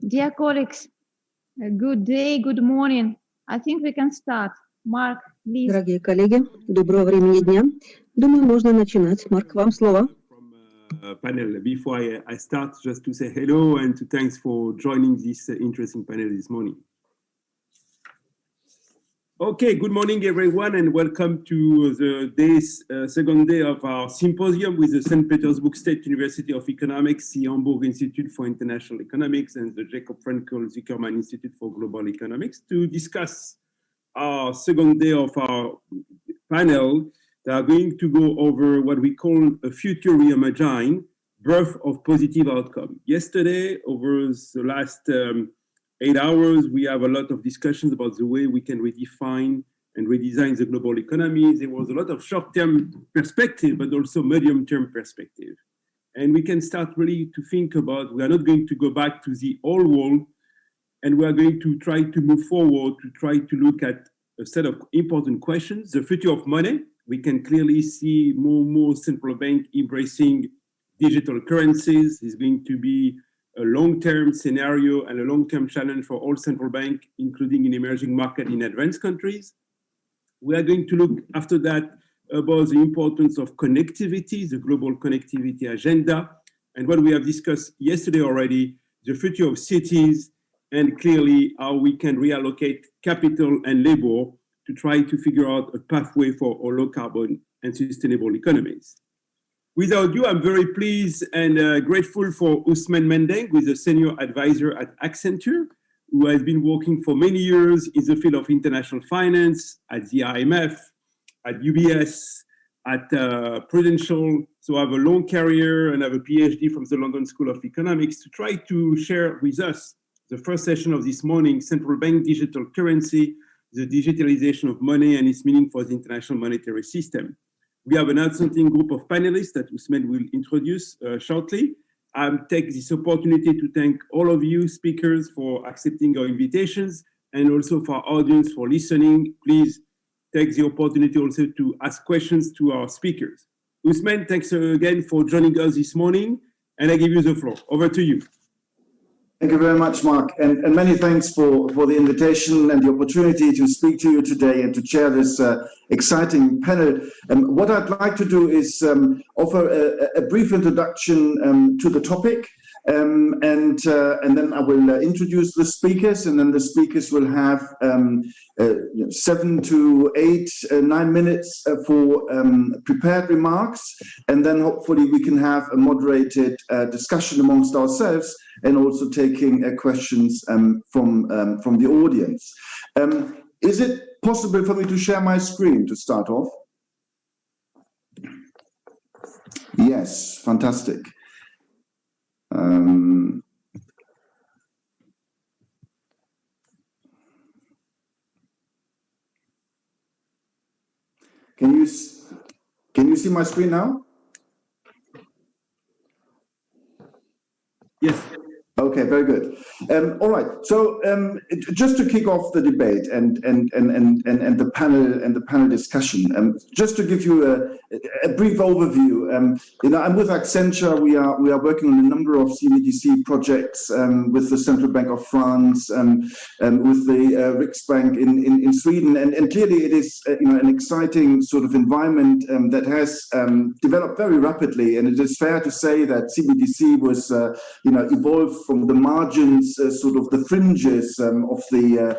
Dear colleagues, good day, good morning. I think we can start. Mark, please. Дорогие коллеги, доброго времени дня. Думаю, можно начинать. Марк, вам слово. Panel. Before I start, just to say hello and to thanks for joining this interesting panel this morning. Okay, good morning everyone and welcome to the second day of our symposium with the St. Petersburg State University of Economics, the Hamburg Institute for International Economics and the Jacob Frenkel Zuckerman Institute for Global Economics to discuss our second day of our panel. They are going to go over what we call a future reimagined, birth of positive outcome. Yesterday, over the last 8 hours, we have a lot of discussions about the way we can redefine and redesign the global economy. There was a lot of short-term perspective, but also medium-term perspective. And we can start really to think about, we are not going to go back to the old world, and we are going to try to move forward to try to look at a set of important questions. The future of money, we can clearly see more and more central banks embracing digital currencies. Is going to be a long-term scenario and a long-term challenge for all central banks, including in emerging markets in advanced countries. We are going to look after that about the importance of connectivity, the global connectivity agenda, and what we have discussed yesterday already, the future of cities, and clearly how we can reallocate capital and labor to try to figure out a pathway for our low carbon and sustainable economies. Without you, I'm very pleased and grateful for Ousmane Mendeng, who is a senior advisor at Accenture, who has been working for many years in the field of international finance at the IMF, at UBS, at Prudential. So I have a long career and I have a PhD from the London School of Economics to try to share with us the first session of this morning, central bank digital currency, the digitalization of money and its meaning for the international monetary system. We have an outstanding group of panelists that Ousmane will introduce shortly. I'll take this opportunity to thank all of you speakers for accepting our invitations and also for our audience for listening. Please take the opportunity also to ask questions to our speakers. Ousmane, thanks again for joining us this morning, and I give you the floor. Over to you. Thank you very much, Mark, and many thanks for the invitation and the opportunity to speak to you today and to chair this exciting panel. What I'd like to do is offer a brief introduction to the topic, and then I will introduce the speakers, and then the speakers will have 7 to 8, 9 minutes for prepared remarks, and then hopefully we can have a moderated discussion amongst ourselves and also taking questions from the audience. Is it possible for me to share my screen to start off? Yes, fantastic. Can you see my screen now? Yes. Okay, very good. All right. So just to kick off the debate and the panel discussion, just to give you a brief overview. I'm with Accenture. We are working on a number of CBDC projects with the Central Bank of France and with the Riksbank in Sweden, and clearly it is an exciting sort of environment that has developed very rapidly, and it is fair to say that CBDC was evolved from the margins, sort of the fringes of the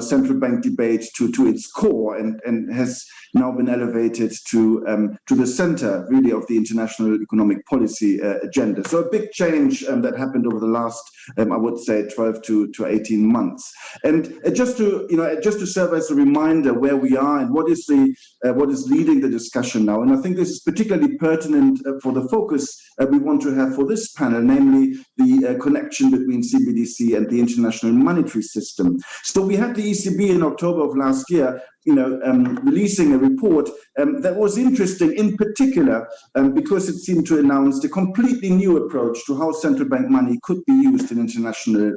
central bank debate to its core, and has now been elevated to the center, really, of the international economic policy agenda. So a big change that happened over the last, I would say, 12 to 18 months. And just to serve as a reminder where we are and what is leading the discussion now. And I think this is particularly pertinent for the focus we want to have for this panel, namely the connection between CBDC and the international monetary system. So we had the ECB in October of last year releasing a report that was interesting, in particular, because it seemed to announce a completely new approach to how central bank money could be used in international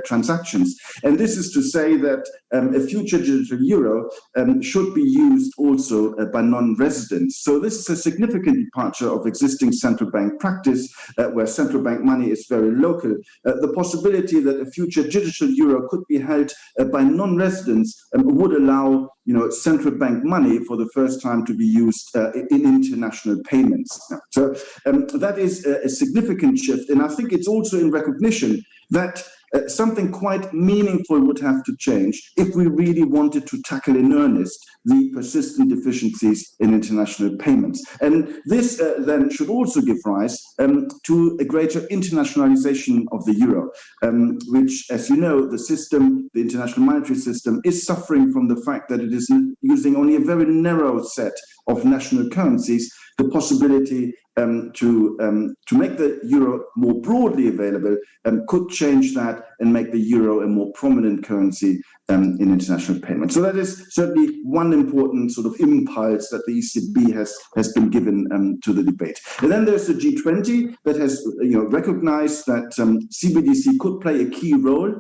transactions. And this is to say that a future digital euro should be used also by non-residents. So this is a significant departure of existing central bank practice, where central bank money is very local. The possibility that a future digital euro could be held by non-residents would allow central bank money for the first time to be used in international payments. So that is a significant shift. And I think it's also in recognition that something quite meaningful would have to change if we really wanted to tackle in earnest the persistent deficiencies in international payments. And this then should also give rise to a greater internationalization of the euro, which, as you know, the international monetary system, is suffering from the fact that it is using only a very narrow set of national currencies. The possibility to make the euro more broadly available could change that and make the euro a more prominent currency in international payments. So that is certainly one important sort of impulse that the ECB has been given to the debate. And then there's the G20 that has recognized that CBDC could play a key role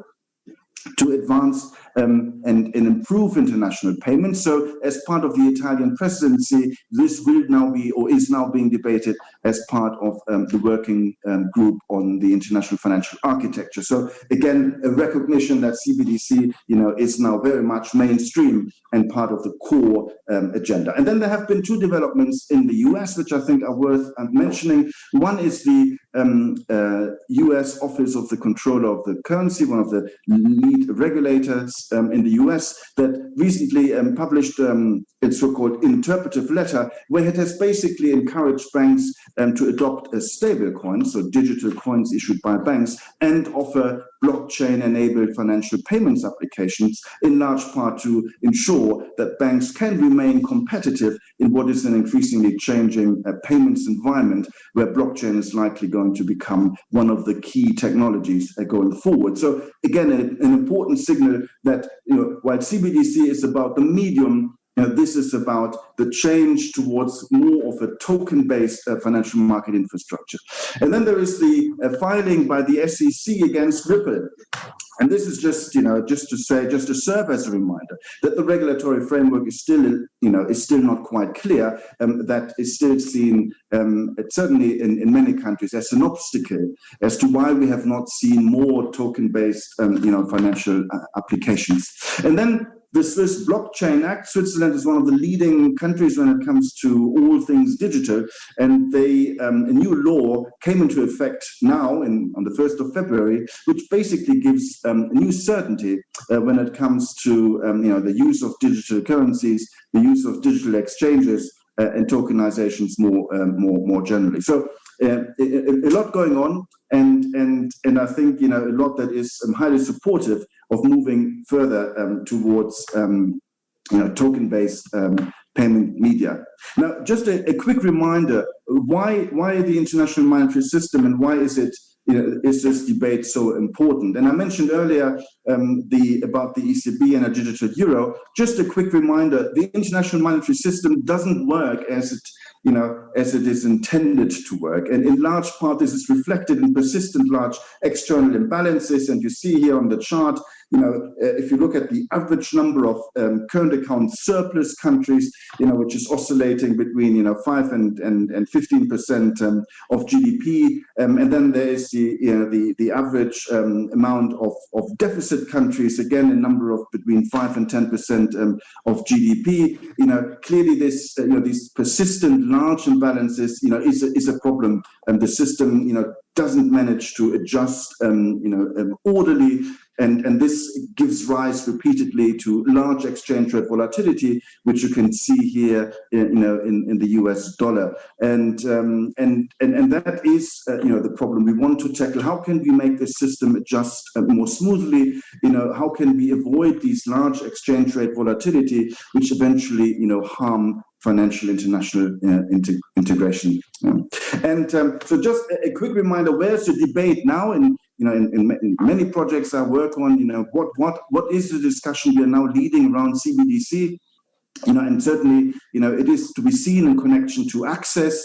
to advance and improve international payments. So as part of the Italian presidency, this will now be, or is now being debated as part of the working group on the international financial architecture. So again, a recognition that CBDC, is now very much mainstream and part of the core agenda. And then there have been two developments in the US, which I think are worth mentioning. One is the US Office of the Controller of the Currency, one of the lead regulators in the US, that recently published its so-called interpretive letter, where it has basically encouraged banks to adopt a stable coin, so digital coins issued by banks, and offer blockchain-enabled financial payments applications, in large part to ensure that banks can remain competitive in what is an increasingly changing payments environment, where blockchain is likely going to become one of the key technologies going forward. So again, an important signal that while CBDC is about the medium, this is about the change towards more of a token-based financial market infrastructure. And then there is the filing by the SEC against Ripple. And this is just to serve as a reminder that the regulatory framework is still not quite clear. That is still seen, certainly in many countries, as an obstacle as to why we have not seen more token-based, financial applications. And then the Swiss Blockchain Act. Switzerland is one of the leading countries when it comes to all things digital, and a new law came into effect now on the 1st of February, which basically gives new certainty when it comes to the use of digital currencies, the use of digital exchanges, and tokenizations more generally. So a lot going on, and I think a lot that is highly supportive of moving further towards token-based payment media. Now, just a quick reminder: why the international monetary system, and why is this debate so important? And I mentioned earlier about the ECB and a digital euro. Just a quick reminder: the international monetary system doesn't work as it is intended to work. And in large part, this is reflected in persistent large external imbalances. And you see here on the chart, if you look at the average number of current account surplus countries, which is oscillating between 5 and 15% of GDP, and then there is the average amount of deficit countries, again a number of between 5 and 10% of GDP. Clearly these persistent large imbalances is a problem, and the system doesn't manage to adjust orderly. And this gives rise repeatedly to large exchange rate volatility, which you can see here, in the US dollar. And that is, the problem we want to tackle. How can we make the system adjust more smoothly? How can we avoid these large exchange rate volatility, which eventually, harm financial international integration? And so just a quick reminder, where's the debate now? In many projects I work on, what is the discussion we are now leading around CBDC? And certainly, it is to be seen in connection to access.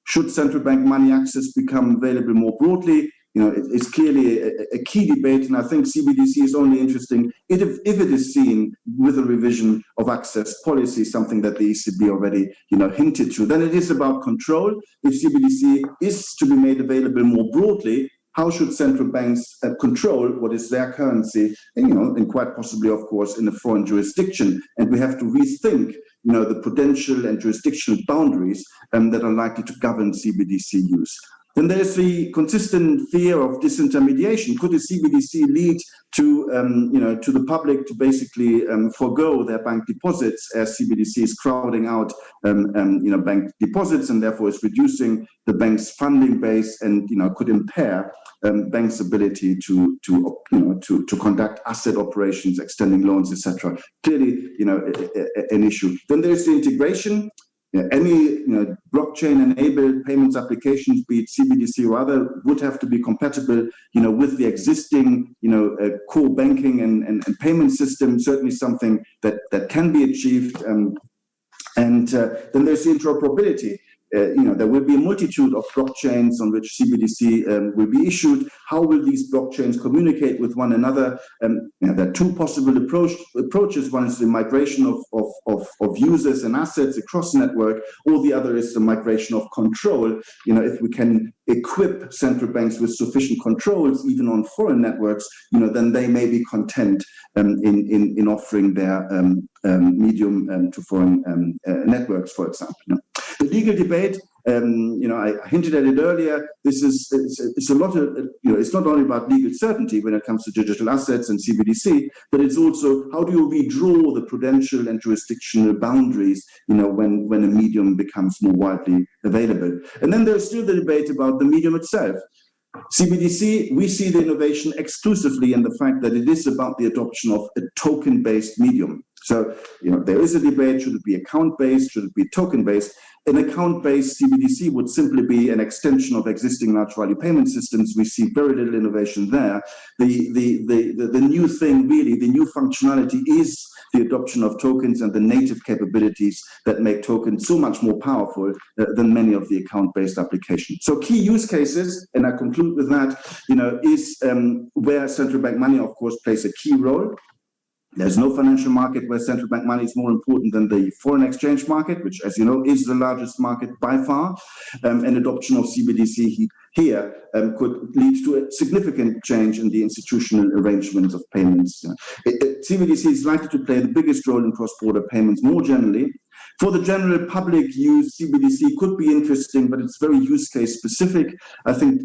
Should central bank money access become available more broadly? It's clearly a key debate, and I think CBDC is only interesting if it is seen with a revision of access policy, something that the ECB already, hinted to. Then it is about control. If CBDC is to be made available more broadly, how should central banks control what is their currency, and quite possibly, of course, in a foreign jurisdiction? And we have to rethink, the prudential and jurisdictional boundaries that are likely to govern CBDC use. Then there's the consistent fear of disintermediation. Could a CBDC lead to, to the public to basically forego their bank deposits, as CBDC is crowding out, bank deposits, and therefore is reducing the bank's funding base, and could impair banks' ability to conduct asset operations, extending loans, etc. Clearly, an issue. Then there's the integration. Any blockchain-enabled payments applications, be it CBDC or other, would have to be compatible, with the existing, core banking and payment system. Certainly something that can be achieved. Then there's the interoperability. There will be a multitude of blockchains on which CBDC will be issued. How will these blockchains communicate with one another? There are two possible approaches. One is the migration of users and assets across network, or the other is the migration of control. If we can equip central banks with sufficient controls, even on foreign networks, then they may be content in offering their medium to foreign networks, for example. The legal debate, I hinted at it earlier. It's a lot of, it's not only about legal certainty when it comes to digital assets and CBDC, but it's also how do you redraw the prudential and jurisdictional boundaries, when a medium becomes more widely available. And then there's still the debate about the medium itself. CBDC, we see the innovation exclusively in the fact that it is about the adoption of a token-based medium. So, there is a debate, should it be account-based, should it be token-based? An account-based CBDC would simply be an extension of existing large value payment systems. We see very little innovation there. The new thing, really, the new functionality is the adoption of tokens and the native capabilities that make tokens so much more powerful than many of the account-based applications. So key use cases, and I conclude with that, is where central bank money, of course, plays a key role. There's no financial market where central bank money is more important than the foreign exchange market, which, as you know, is the largest market by far. And adoption of CBDC here could lead to a significant change in the institutional arrangement of payments. CBDC is likely to play the biggest role in cross-border payments more generally. For the general public use, CBDC could be interesting, but it's very use case specific. I think,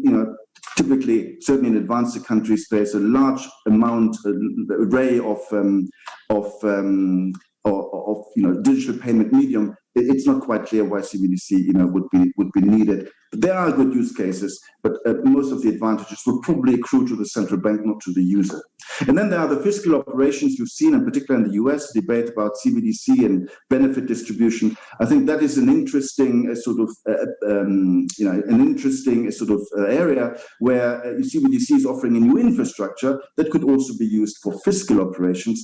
typically, certainly in advanced countries, there's a large array of digital payment medium. It's not quite clear why CBDC, would be needed. But there are good use cases, but most of the advantages will probably accrue to the central bank, not to the user. And then there are the fiscal operations you've seen, in particular in the US, debate about CBDC and benefit distribution. I think that is an interesting area where CBDC is offering a new infrastructure that could also be used for fiscal operations,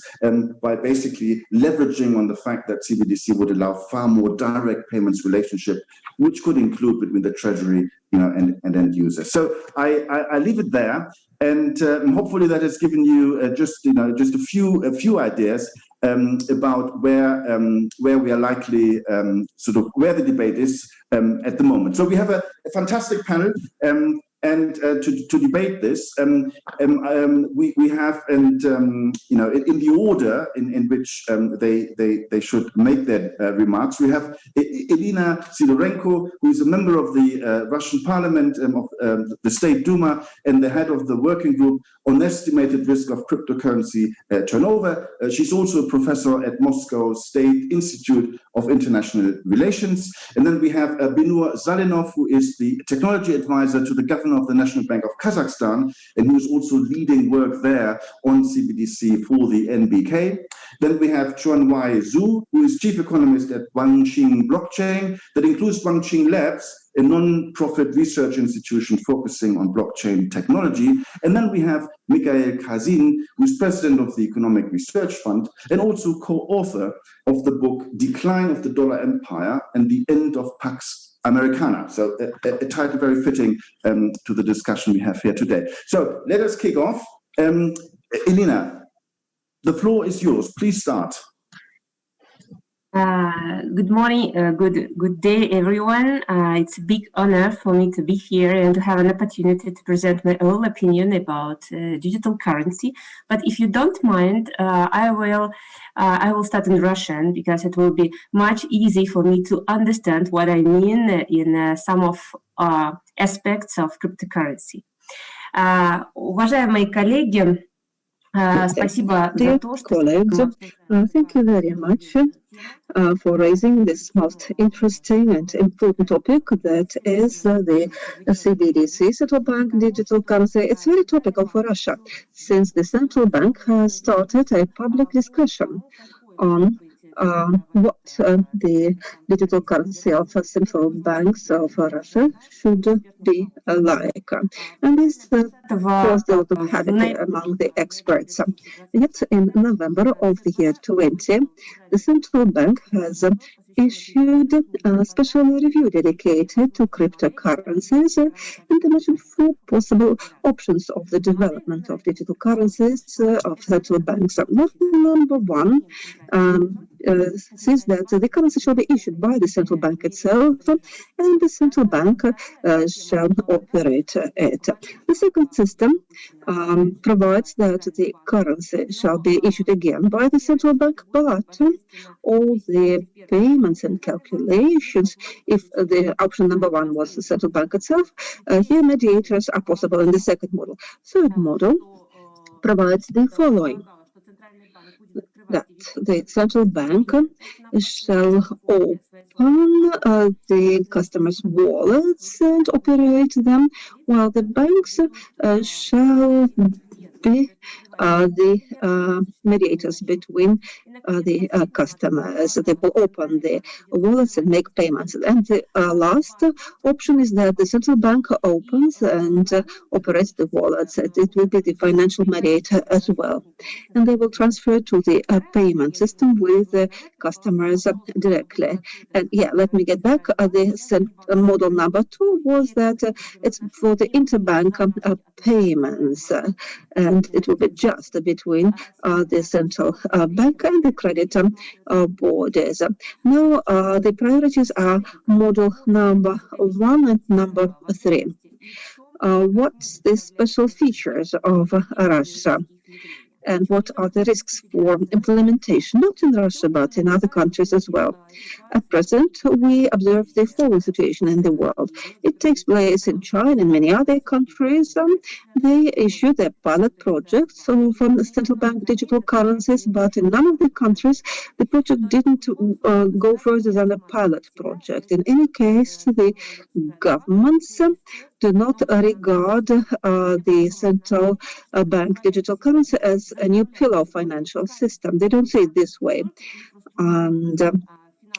by basically leveraging on the fact that CBDC would allow far more direct payments relationship, which could include between the treasury, and end user. So I leave it there, and hopefully that has given you just a few ideas about where we are likely where the debate is at the moment. So we have a fantastic panel. And to debate this, we have, in the order in which they should make their remarks, we have Elena Sidorenko, who is a member of the Russian Parliament, of the State Duma, and the head of the working group on estimated risk of cryptocurrency turnover. She's also a professor at Moscow State Institute of International Relations. And then we have Binur Zalinov, who is the technology advisor to the governor of the National Bank of Kazakhstan, and who is also leading work there on CBDC for the NBK. Then we have Chuanwai Zhu, who is chief economist at Wangqing Blockchain, that includes Wangqing Labs, a non-profit research institution focusing on blockchain technology. And then we have Mikhail Kazin, who is president of the Economic Research Fund and also co-author of the book Decline of the Dollar Empire and the End of Pax Americana. So a title very fitting to the discussion we have here today. So let us kick off. Elena, the floor is yours. Please start. Good morning, good day, everyone. It's a big honor for me to be here and to have an opportunity to present my own opinion about digital currency. But if you don't mind, I will start in Russian because it will be much easier for me to understand what I mean in some of aspects of cryptocurrency. Уважаемые коллеги, спасибо за то, что... Thank you very much for raising this most interesting and important topic that is the CBDC, Central Bank Digital Currency. It's very topical for Russia since the central bank has started a public discussion on what the digital currency of central banks of Russia should be like. And this caused a lot of havoc among the experts. Yet in November of the year 2020, the central bank has issued a special review dedicated to cryptocurrencies and mentioned four possible options of the development of digital currencies of central banks. Number one says that the currency shall be issued by the central bank itself and the central bank shall operate it. The second system provides that the currency shall be issued again by the central bank, but all the payments and calculations, if the option number one was the central bank itself, here mediators are possible in the second model. Third model provides the following: that the central bank shall open the customers' wallets and operate them, while the banks shall be the mediators between the customers. They will open the wallets and make payments. And the last option is that the central bank opens and operates the wallets. It will be the financial mediator as well. And they will transfer to the payment system with the customers directly. And yeah, let me get back. The model number two was that it's for the interbank payments. And it will be just between the central bank and the credit borders. Now, the priorities are model number one and number three. What's the special features of Russia? And what are the risks for implementation, not in Russia, but in other countries as well? At present, we observe the following situation in the world. It takes place in China and many other countries. They issue their pilot projects of central bank digital currencies, but in none of the countries, the project didn't go further than a pilot project. In any case, the governments do not regard the central bank digital currency as a new pillar of financial system. They don't see it this way. And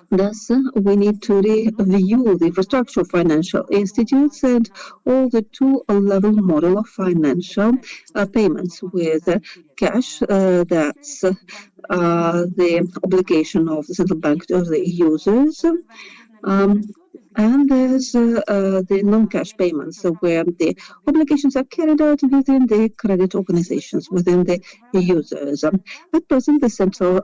thus, we need to review the infrastructure of financial institutes and all the two-level model of financial payments with cash. That's the obligation of the central bank to the users. And there's the non-cash payments, where the obligations are carried out within the credit organizations, within the users. At present, the central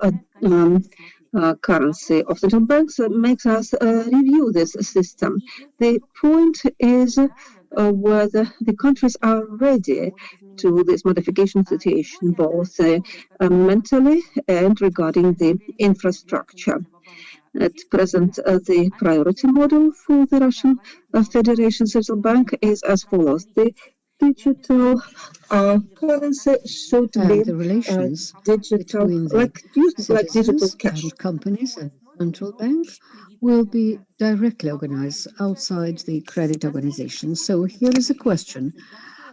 currency of central banks makes us review this system. The point is whether the countries are ready to this modification situation, both mentally and regarding the infrastructure. At present, the priority model for the Russian Federation Central Bank is as follows. The digital currency should be the relations digital, between the like digital cash. and companies and central banks will be directly organized outside the credit organization. So here is a question.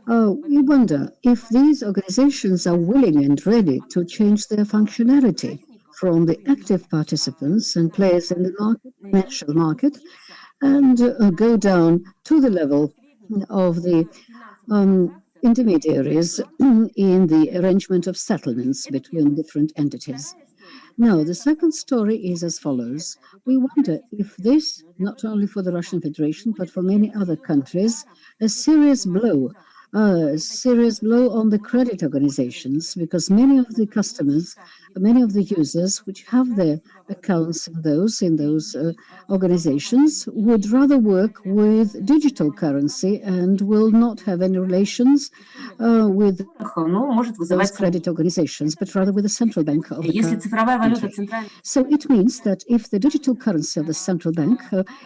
We wonder if these organizations are willing and ready to change their functionality. from the active participants and players in the market, financial market, and go down to the level of the intermediaries in the arrangement of settlements between different entities. Now, the second story is as follows. We wonder if this, not only for the Russian Federation, but for many other countries, a serious blow on the credit organizations, because many of the customers, many of the users which have their accounts in those organizations would rather work with digital currency and will not have any relations with those credit organizations, but rather with the central bank of the country. So it means that if the digital currency of the central bank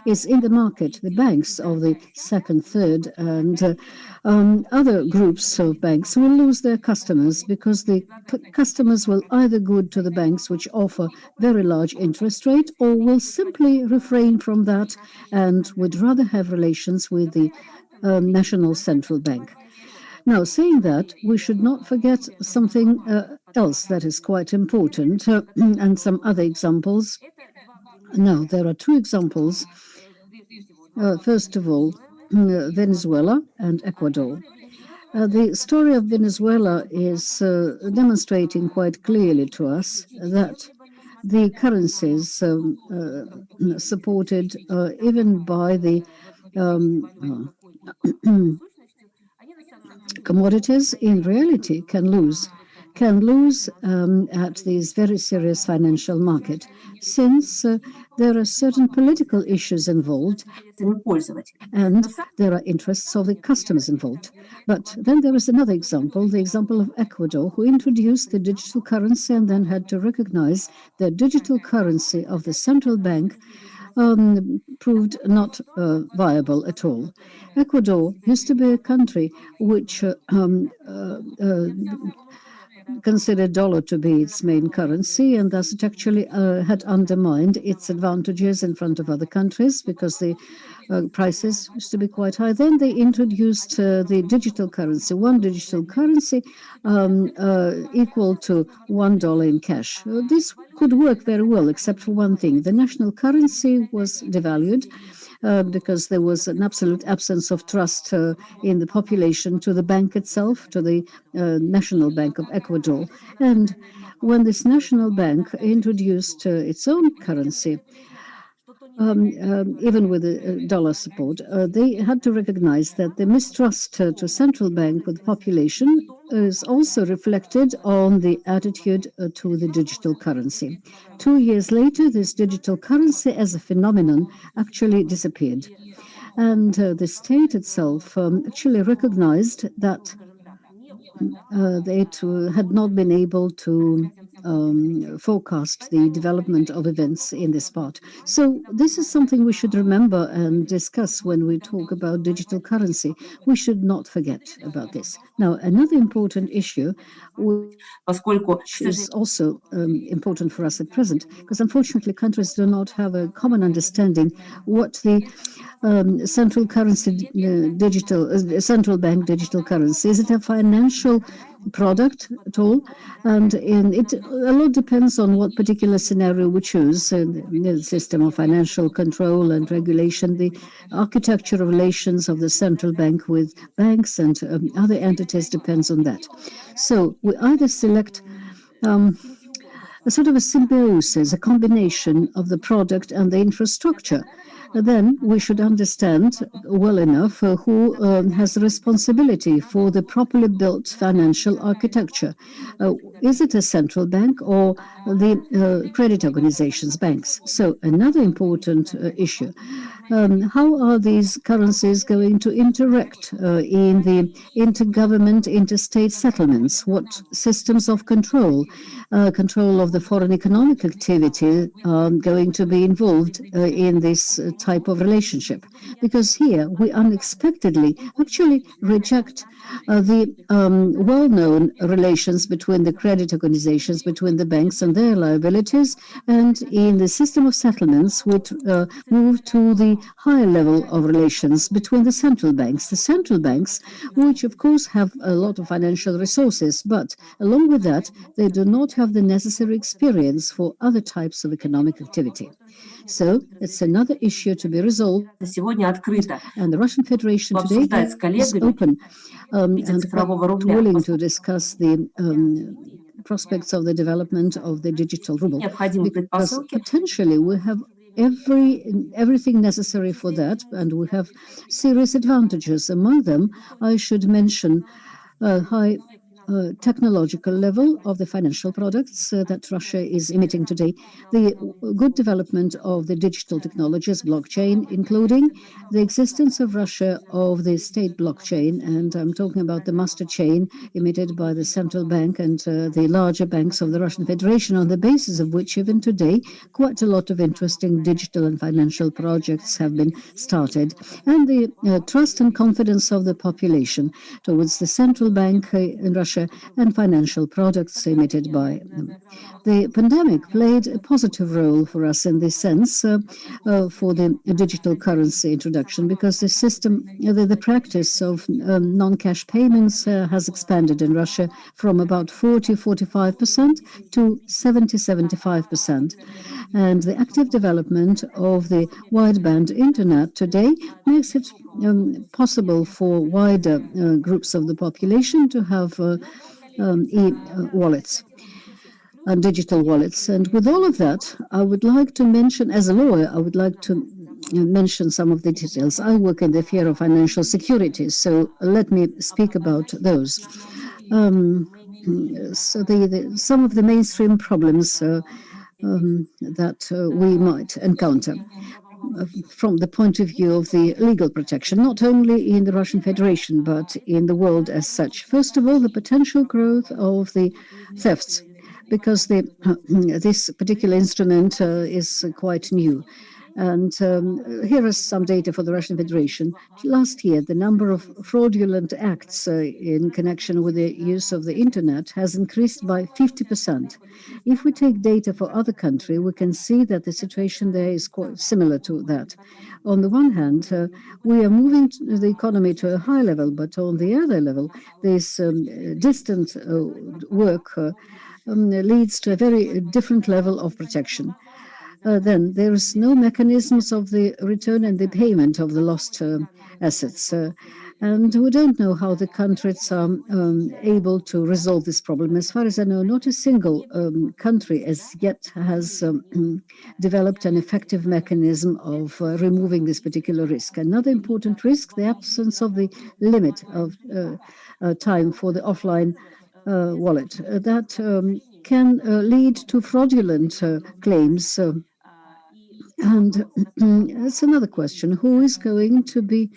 is in the market, the banks of the second, third, and other groups of banks will lose their customers, because the customers will either go to the banks which offer very large interest rate, or will simply refrain from that and would rather have relations with the national central bank. Now, saying that, we should not forget something else that is quite important, and some other examples. Now, there are two examples. First of all, Venezuela and Ecuador. The story of Venezuela is demonstrating quite clearly to us that the currencies supported even by the commodities in reality can lose at these very serious financial market, since there are certain political issues involved and there are interests of the customers involved. But then there is another example, the example of Ecuador, who introduced the digital currency and then had to recognize the digital currency of the central bank proved not viable at all. Ecuador used to be a country which considered dollar to be its main currency, and thus it actually had undermined its advantages in front of other countries, because the prices used to be quite high. Then they introduced the digital currency, one digital currency equal to $1 in cash. This could work very well, except for one thing. The national currency was devalued because there was an absolute absence of trust in the population to the bank itself, to the National Bank of Ecuador. And when this national bank introduced its own currency, even with the dollar support, they had to recognize that the mistrust to central bank with the population is also reflected on the attitude to the digital currency. 2 years later, this digital currency as a phenomenon actually disappeared. And the state itself actually recognized that it had not been able to forecast the development of events in this part. So this is something we should remember and discuss when we talk about digital currency. We should not forget about this. Now, another important issue, which is also important for us at present, because unfortunately countries do not have a common understanding what the central currency central bank digital currency is. It a financial product at all? And it a lot depends on what particular scenario we choose. The system of financial control and regulation, the architectural relations of the central bank with banks and other entities depends on that. So we either select a sort of a symbiosis, a combination of the product and the infrastructure. Then we should understand well enough who has the responsibility for the properly built financial architecture. Is it a central bank or the credit organizations, banks? So another important issue. How are these currencies going to interact in the intergovernment, interstate settlements? What systems of control of the foreign economic activity are going to be involved in this type of relationship? Because here we unexpectedly actually reject the well-known relations between the credit organizations, between the banks and their liabilities, and in the system of settlements, we move to the higher level of relations between the central banks. The central banks, which of course have a lot of financial resources, but along with that, they do not have the necessary experience for other types of economic activity. So it's another issue to be resolved, and the Russian Federation today is open and quite willing to discuss the prospects of the development of the digital ruble, because potentially we have everything necessary for that, and we have serious advantages. Among them, I should mention high technological level of the financial products that Russia is emitting today, the good development of the digital technologies, blockchain, including the existence of Russia of the state blockchain, and I'm talking about the master chain emitted by the central bank and the larger banks of the Russian Federation, on the basis of which even today quite a lot of interesting digital and financial projects have been started, and the trust and confidence of the population towards the central bank in Russia and financial products emitted by them. The pandemic played a positive role for us in this sense for the digital currency introduction, because the system, the practice of non-cash payments has expanded in Russia from about 40-45% to 70-75%. And the active development of the wideband internet today makes it possible for wider groups of the population to have e-wallets and digital wallets. And with all of that, I would like to mention, as a lawyer, I would like to mention some of the details. I work in the field of financial security, so let me speak about those. So some of the mainstream problems that we might encounter from the point of view of the legal protection, not only in the Russian Federation, but in the world as such. First of all, the potential growth of the thefts, because this particular instrument is quite new. And here is some data for the Russian Federation. Last year, the number of fraudulent acts in connection with the use of the internet has increased by 50%. If we take data for other countries, we can see that the situation there is quite similar to that. On the one hand, we are moving the economy to a high level, but on the other level, this distant work leads to a very different level of protection. Then there is no mechanisms of the return and the payment of the lost assets. And we don't know how the countries are able to resolve this problem. As far as I know, not a single country as yet has developed an effective mechanism of removing this particular risk. Another important risk, the absence of the limit of time for the offline wallet. That can lead to fraudulent claims. And that's another question. Who is going to be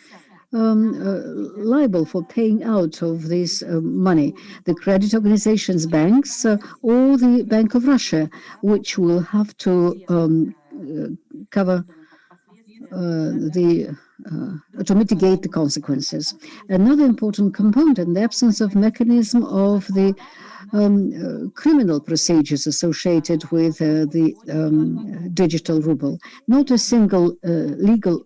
liable for paying out of this money? The credit organizations, banks, or the Bank of Russia, which will have to cover to mitigate the consequences. Another important component, the absence of mechanism of the criminal procedures associated with the digital ruble. Not a single legal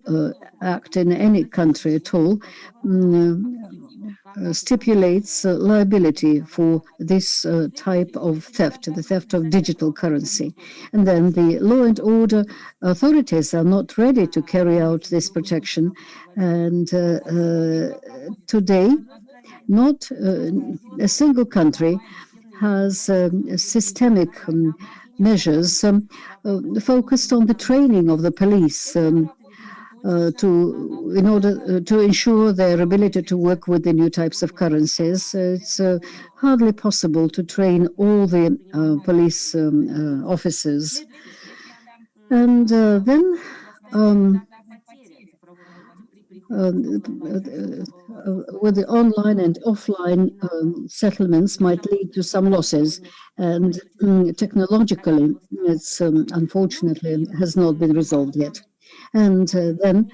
act in any country at all stipulates liability for this type of theft, the theft of digital currency. And then the law and order authorities are not ready to carry out this protection. And today, not a single country has systemic measures focused on the training of the police in order to ensure their ability to work with the new types of currencies. It's hardly possible to train all the police officers. And then with the online and offline settlements might lead to some losses, and technologically it's unfortunately has not been resolved yet. And then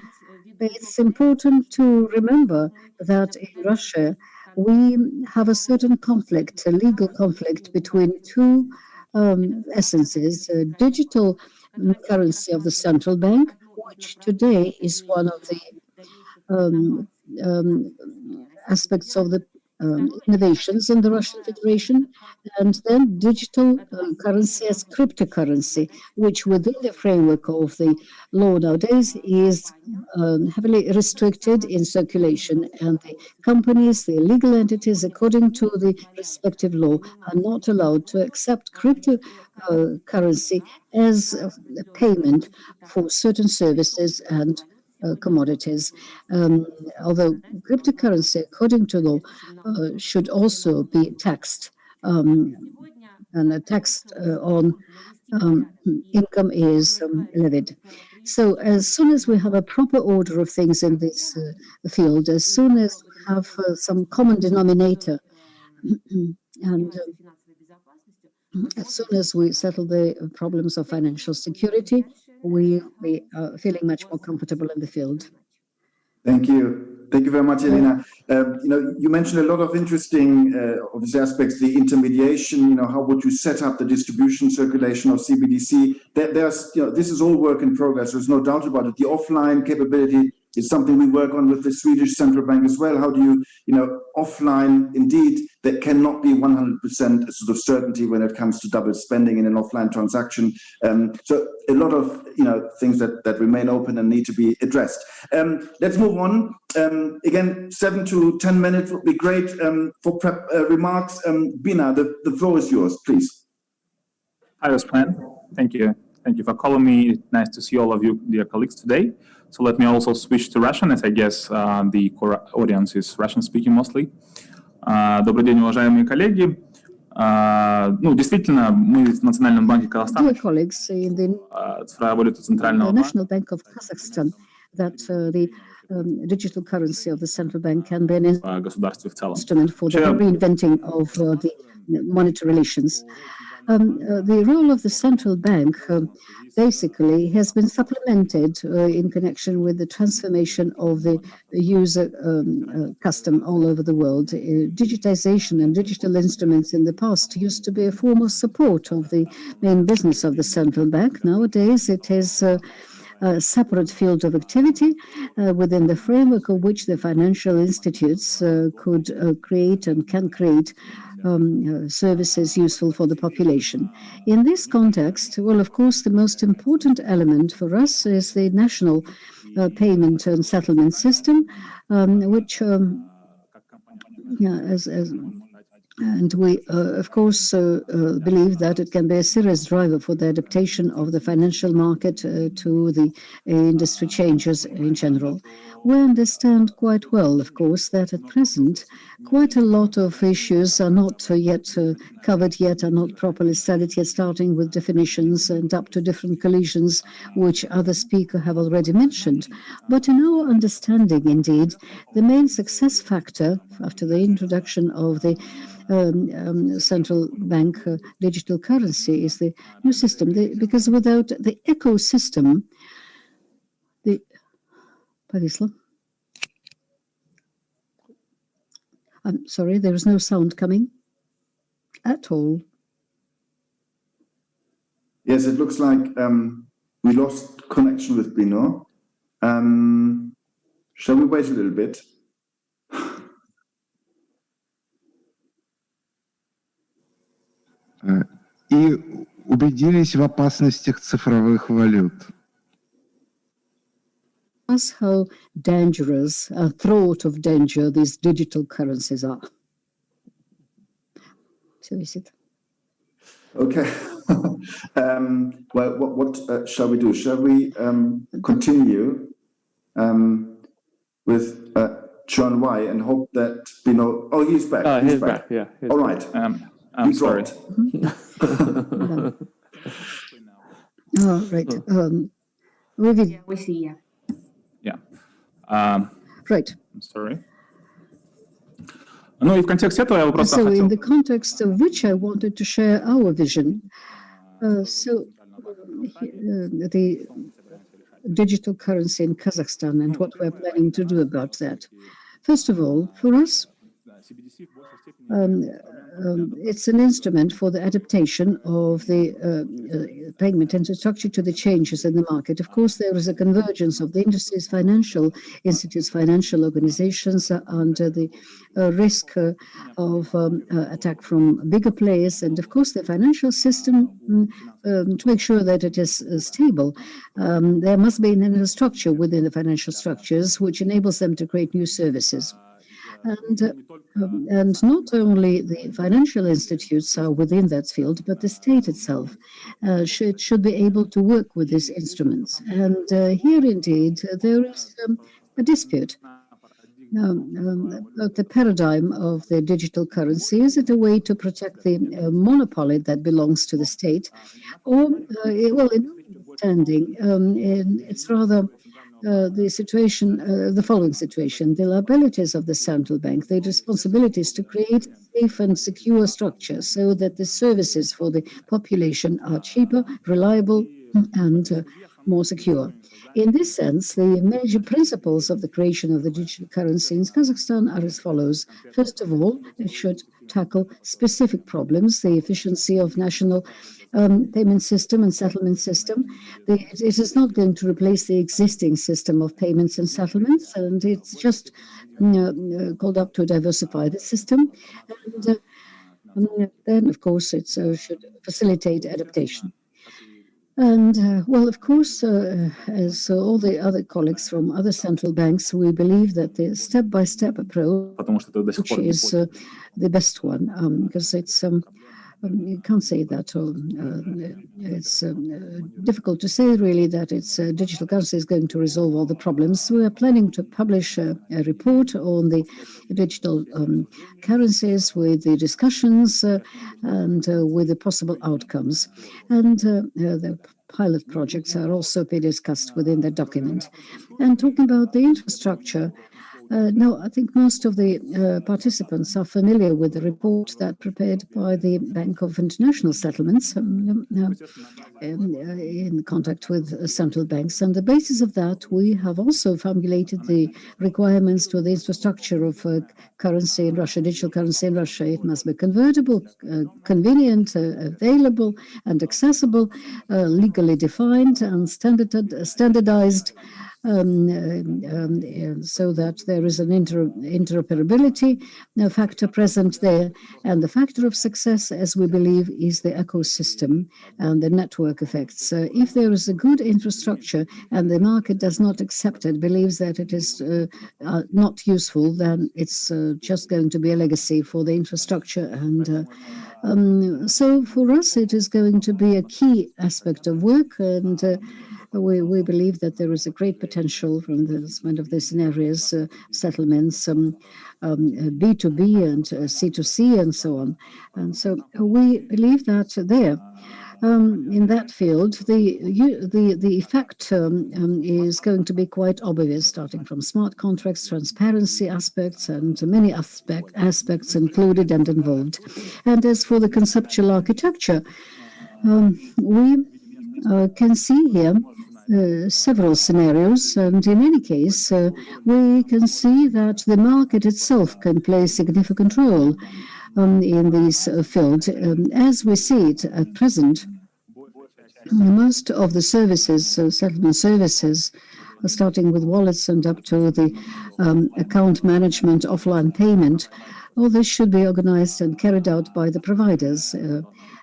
it's important to remember that in Russia we have a certain conflict, a legal conflict between two essences: digital currency of the central bank which today is one of the aspects of the innovations in the Russian Federation, and then digital currency as cryptocurrency, which within the framework of the law nowadays is heavily restricted in circulation, and the companies, the legal entities, according to the respective law, are not allowed to accept cryptocurrency as a payment for certain services and commodities. Although cryptocurrency, according to law, should also be taxed, and a tax on income is levied. So as soon as we have a proper order of things in this field, as soon as we have some common denominator, and as soon as we settle the problems of financial security, we'll be feeling much more comfortable in the field. Thank you. Thank you very much, Elena. You mentioned a lot of interesting of these aspects, the intermediation, how would you set up the distribution circulation of CBDC? This is all work in progress. There's no doubt about it. The offline capability is something we work on with the Swedish central bank as well. How do you, offline, indeed, there cannot be 100% sort of certainty when it comes to double spending in an offline transaction. So a lot of, things that remain open and need to be addressed. Let's move on. Again, 7 to 10 minutes would be great for prep remarks. Bina, the floor is yours, please. Hi, Osman. Thank you. Thank you for calling me. Nice to see all of you, dear colleagues, today. So let me also switch to Russian, as I guess the core audience is Russian-speaking mostly. Добрый день, уважаемые коллеги. Действительно, мы в Национальном банке Казахстана, цифровая валюта Центрального банка, National Bank of Kazakhstan, that the digital currency of the central bank can be an instrument for the reinventing of the monetary relations. The role of the central bank basically has been supplemented in connection with the transformation of the user custom all over the world. Digitization and digital instruments in the past used to be a form of support of the main business of the central bank. Nowadays, it is a separate field of activity within the framework of which the financial institutes could create and can create services useful for the population. In this context, well, of course, the most important element for us is the national payment and settlement system, which, and we, of course, believe that it can be a serious driver for the adaptation of the financial market to the industry changes in general. We understand quite well, of course, that at present, quite a lot of issues are not yet covered yet, are not properly studied yet, starting with definitions and up to different collisions, which other speakers have already mentioned. But in our understanding, indeed, the main success factor after the introduction of the central bank digital currency is the new system, because without the ecosystem, I'm sorry, there is no sound coming at all. Yes, it looks like we lost connection with Bino. Shall we wait a little bit? И убедились в опасностях цифровых валют. Us how dangerous, a thought of danger these digital currencies are. So is it? Okay. Well, what shall we do? Shall we continue with John Y and hope that Bino? Oh, he's back. He's back. Yeah. All right. I'm sorry. Oh, right. We see, yeah. Right. I'm sorry. Ну и в контексте этого я просто So хотел... in the context of which I wanted to share our vision, the digital currency in Kazakhstan and what we're planning to do about that. First of all, for us, it's an instrument for the adaptation of the payment infrastructure to the changes in the market. Of course, there is a convergence of the industries, financial institutes, financial organizations under the risk of attack from bigger players, and of course the financial system to make sure that it is stable. There must be an infrastructure within the financial structures which enables them to create new services. And not only the financial institutes are within that field, but the state itself should be able to work with these instruments. And here, indeed, there is a dispute. The paradigm of the digital currency, is it a way to protect the monopoly that belongs to the state? Or, well, in my understanding, it's rather the situation, the following situation: the liabilities of the central bank, the responsibilities to create safe and secure structures so that the services for the population are cheaper, reliable, and more secure. In this sense, the major principles of the creation of the digital currency in Kazakhstan are as follows. First of all, it should tackle specific problems, the efficiency of national payment system and settlement system. It is not going to replace the existing system of payments and settlements, and it's just called up to diversify the system. And then, of course, it should facilitate adaptation. And, well, of course, as all the other colleagues from other central banks, we believe that the step-by-step approach is the best one, because it's you can't say that. It's difficult to say, really, that digital currency is going to resolve all the problems. We are planning to publish a report on the digital currencies with the discussions and with the possible outcomes. And the pilot projects are also being discussed within the document. And talking about the infrastructure, no, I think most of the participants are familiar with the report that prepared by the Bank of International Settlements in contact with central banks. On the basis of that, we have also formulated the requirements to the infrastructure of currency in Russia, digital currency in Russia. It must be convertible, convenient, available, and accessible, legally defined and standardized, so that there is an interoperability factor present there. And the factor of success, as we believe, is the ecosystem and the network effects. If there is a good infrastructure and the market does not accept it, believes that it is not useful, then it's just going to be a legacy for the infrastructure. And so for us, it is going to be a key aspect of work. And we believe that there is a great potential from the development of these scenarios, settlements, B2B and C2C, and so on. And so we believe that there, in that field, the effect is going to be quite obvious, starting from smart contracts, transparency aspects, and many aspects included and involved. And as for the conceptual architecture, we can see here several scenarios, and in any case, we can see that the market itself can play a significant role in this field. As we see it at present, most of the services, settlement services, starting with wallets and up to the account management, offline payment, all this should be organized and carried out by the providers.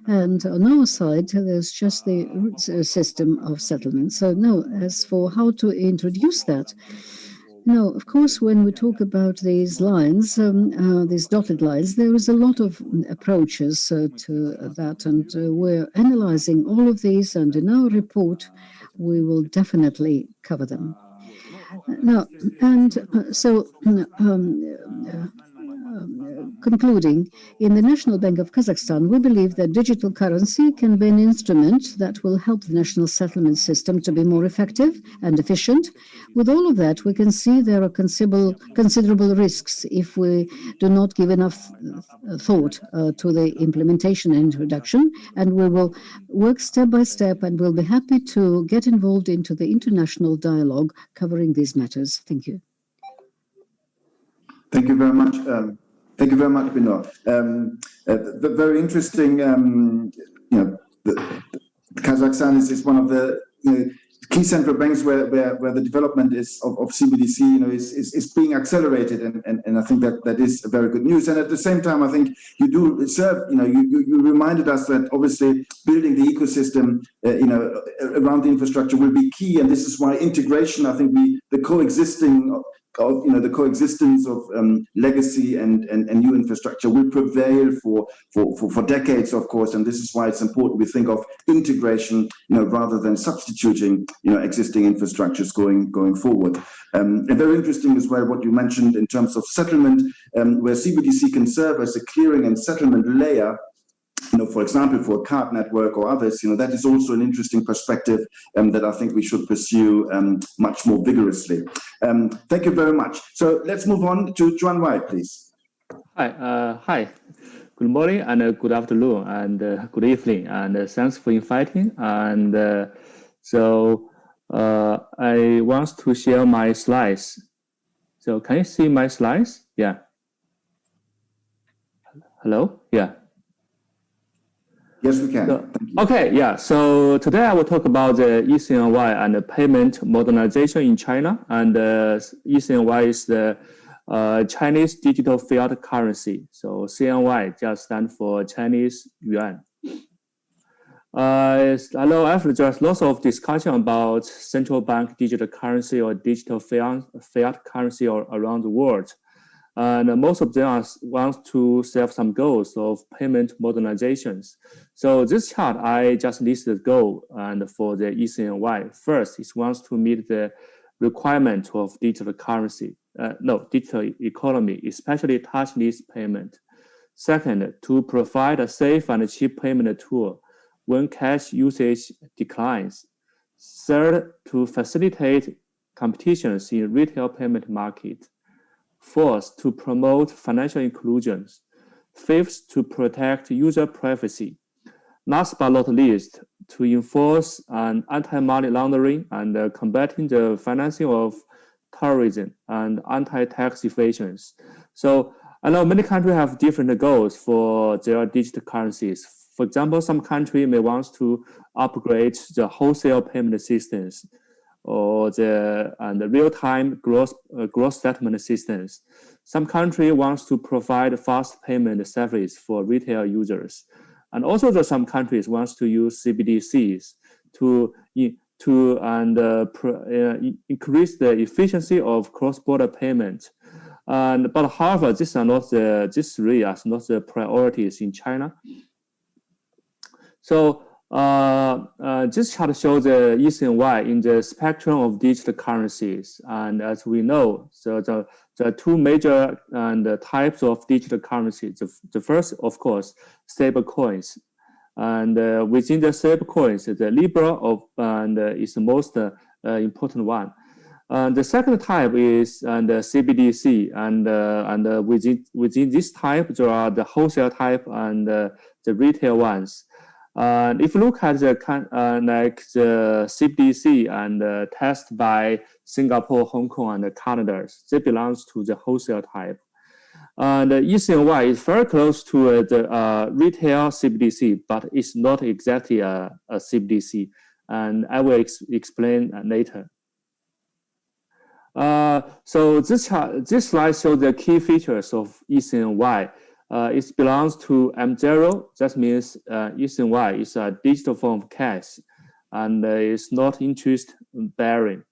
And on our side, there's just the system of settlement. So no, as for how to introduce that, no, of course, when we talk about these lines, these dotted lines, there is a lot of approaches to that, and we're analyzing all of these, and in our report, we will definitely cover them. Now, and so concluding, in the National Bank of Kazakhstan, we believe that digital currency can be an instrument that will help the national settlement system to be more effective and efficient. With all of that, we can see there are considerable risks if we do not give enough thought to the implementation and introduction, and we will work step by step, and we'll be happy to get involved into the international dialogue covering these matters. Thank you. Thank you very much, Thank you very much, Benoit. Very interesting. Kazakhstan is one of the key central banks where the development of CBDC is being accelerated, and I think that is very good news. And at the same time, I think you do serve. You reminded us that obviously building the ecosystem around the infrastructure will be key, and this is why integration. I think the coexistence of legacy and new infrastructure will prevail for decades, of course, and this is why it's important we think of integration, rather than substituting, existing infrastructures going forward. And very interesting as well what you mentioned in terms of settlement, where CBDC can serve as a clearing and settlement layer. For example, for a card network or others, that is also an interesting perspective that I think we should pursue much more vigorously. Thank you very much. So let's move on to Juan Wai, please. Hi. Good morning and good afternoon and good evening, and thanks for inviting. And so I want to share my slides. So can you see my slides? Yeah. Hello? Yeah. Yes, we can. So, okay, yeah. So today I will talk about the eCNY and the payment modernization in China. And eCNY is the Chinese digital fiat currency. So CNY just stands for Chinese yuan. I know after there's lots of discussion about central bank digital currency or digital fiat currency around the world. And most of them want to serve some goals of payment modernizations. So this chart, I just listed the goal and for the eCNY. First, it wants to meet the requirement of digital currency, digital economy, especially touchless payment. Second, to provide a safe and cheap payment tool when cash usage declines. Third, to facilitate competitions in retail payment market. Fourth, to promote financial inclusion. Fifth, to protect user privacy. Last but not least, to enforce anti-money laundering and combating the financing of terrorism and anti-tax evasions. So I know many countries have different goals for their digital currencies. For example, some countries may want to upgrade the wholesale payment systems or the real-time gross settlement systems. Some country wants to provide fast payment service for retail users. And also some countries wants to use CBDCs to increase the efficiency of cross-border payment. But however, these three are not the priorities in China. So this chart shows the eCNY in the spectrum of digital currencies. And as we know, so there are two major types of digital currencies. The first, of course, stable coins. And within the stable coins, the Libra is the most important one. The second type is the CBDC. And within this type, there are the wholesale type and the retail ones. And if you look at the the CBDC and tested by Singapore, Hong Kong, and Canada, they belongs to the wholesale type. And the eCNY is very close to the retail CBDC, but it's not exactly a CBDC. And I will explain later. So this slide shows the key features of eCNY. It belongs to M0. That means eCNY is a digital form of cash and is not interest bearing.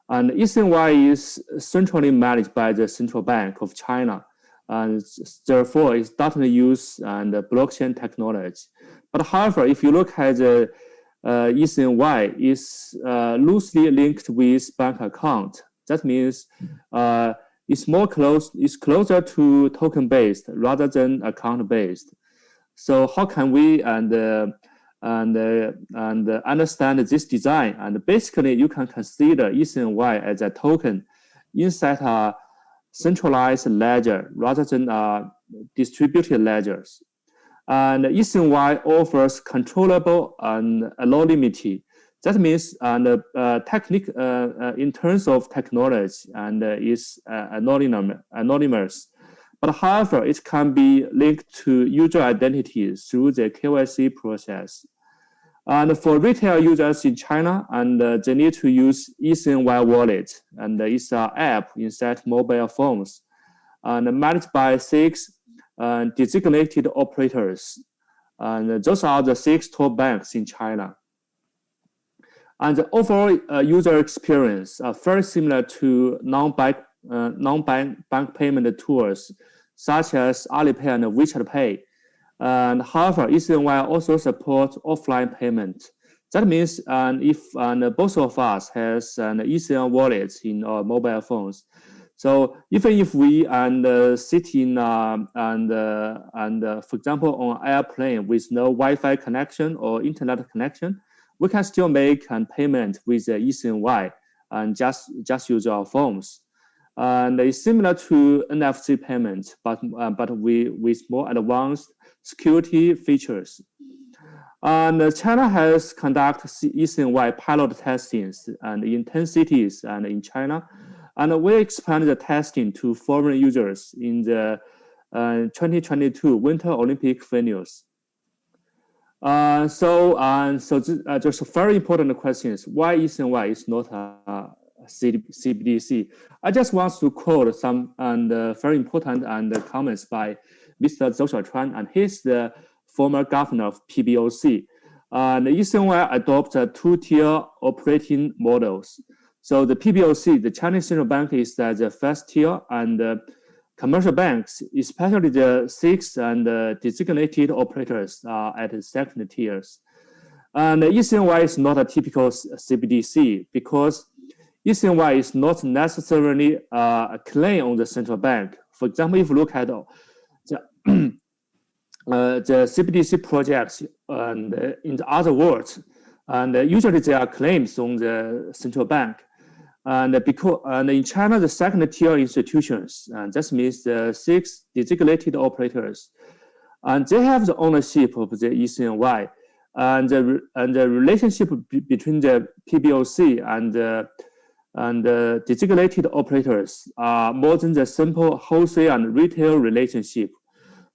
And eCNY is centrally managed by the Central Bank of China, and therefore it doesn't use blockchain technology. But however, if you look at the eCNY, is loosely linked with bank account. That means it's closer to token-based rather than account-based. So how can we understand this design? And basically, you can consider eCNY as a token inside a centralized ledger rather than distributed ledgers. And eCNY offers controllable anonymity. That means in terms of technology and is anonymous, But however, it can be linked to user identities through the KYC process. And for retail users in China, and they need to use eCNY wallet, and it's an app inside mobile phones, and managed by 6 designated operators. And those are the 6 top banks in China. And the overall user experience are very similar to non-bank payment tools, such as Alipay and WeChat Pay. And however, eCNY also supports offline payment. That means if both of us has an eCNY wallet in our mobile phones, so even if we sit in for example on an airplane with no Wi-Fi connection or internet connection, we can still make a payment with the eCNY and just use our phones. And it's similar to NFC payment, but with more advanced security features. And China has conducted eCNY pilot testings and in 10 cities and in China. And we expanded the testing to foreign users in the 2022 Winter Olympic venues. So there's a very important question: why eCNY is not a CBDC? I just want to quote some very important comments by Mr. Zhou Xiaochuan, and he's the former governor of PBOC. And eCNY adopts a 2-tier operating models. So the PBOC, the Chinese Central Bank, is at the first tier, and commercial banks, especially the 6 designated operators, are at the second tiers. And eCNY is not a typical CBDC because eCNY is not necessarily a claim on the central bank. For example, if you look at the CBDC projects and in the other words, and usually there are claims on the central bank. And in China, the second tier institutions, and that means the 6 designated operators, and they have the ownership of the eCNY, and the relationship between the PBOC and the designated operators are more than the simple wholesale and retail relationship.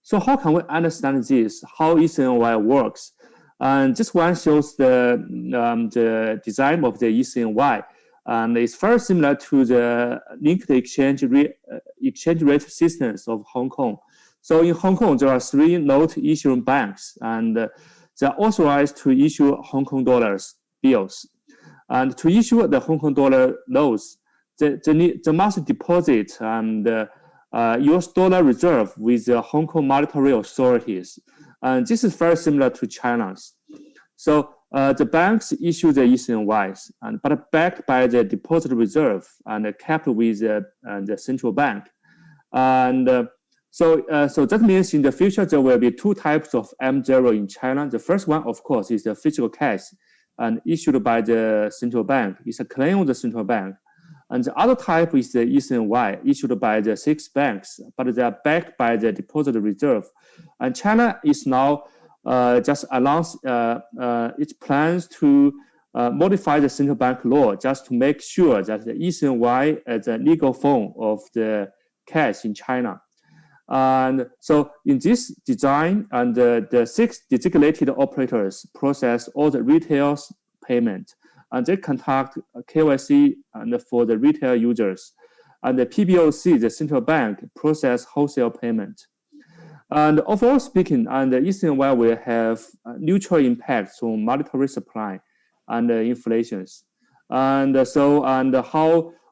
So how can we understand this? How eCNY works? And this one shows the design of the eCNY. And it's very similar to the linked exchange rate systems of Hong Kong. So in Hong Kong, there are 3 note issuing banks, and they are authorized to issue Hong Kong dollars bills. And to issue the Hong Kong dollar notes, they must deposit US dollar reserve with the Hong Kong monetary authorities. And this is very similar to China's. So the banks issue the eCNYs, but backed by the deposit reserve and kept with the central bank. And so that means in the future, there will be 2 types of M0 in China. The first one, of course, is the physical cash and issued by the central bank. It's a claim of the central bank. And the other type is the eCNY issued by the 6 banks, but they are backed by the deposit reserve. And China is now just announced its plans to modify the central bank law just to make sure that the eCNY is a legal form of the cash in China. And so in this design, and the 6 designated operators process all the retail payment, and they conduct KYC and for the retail users. And the PBOC, the central bank, process wholesale payment. And overall speaking, and the eCNY will have neutral impacts on monetary supply and inflations. And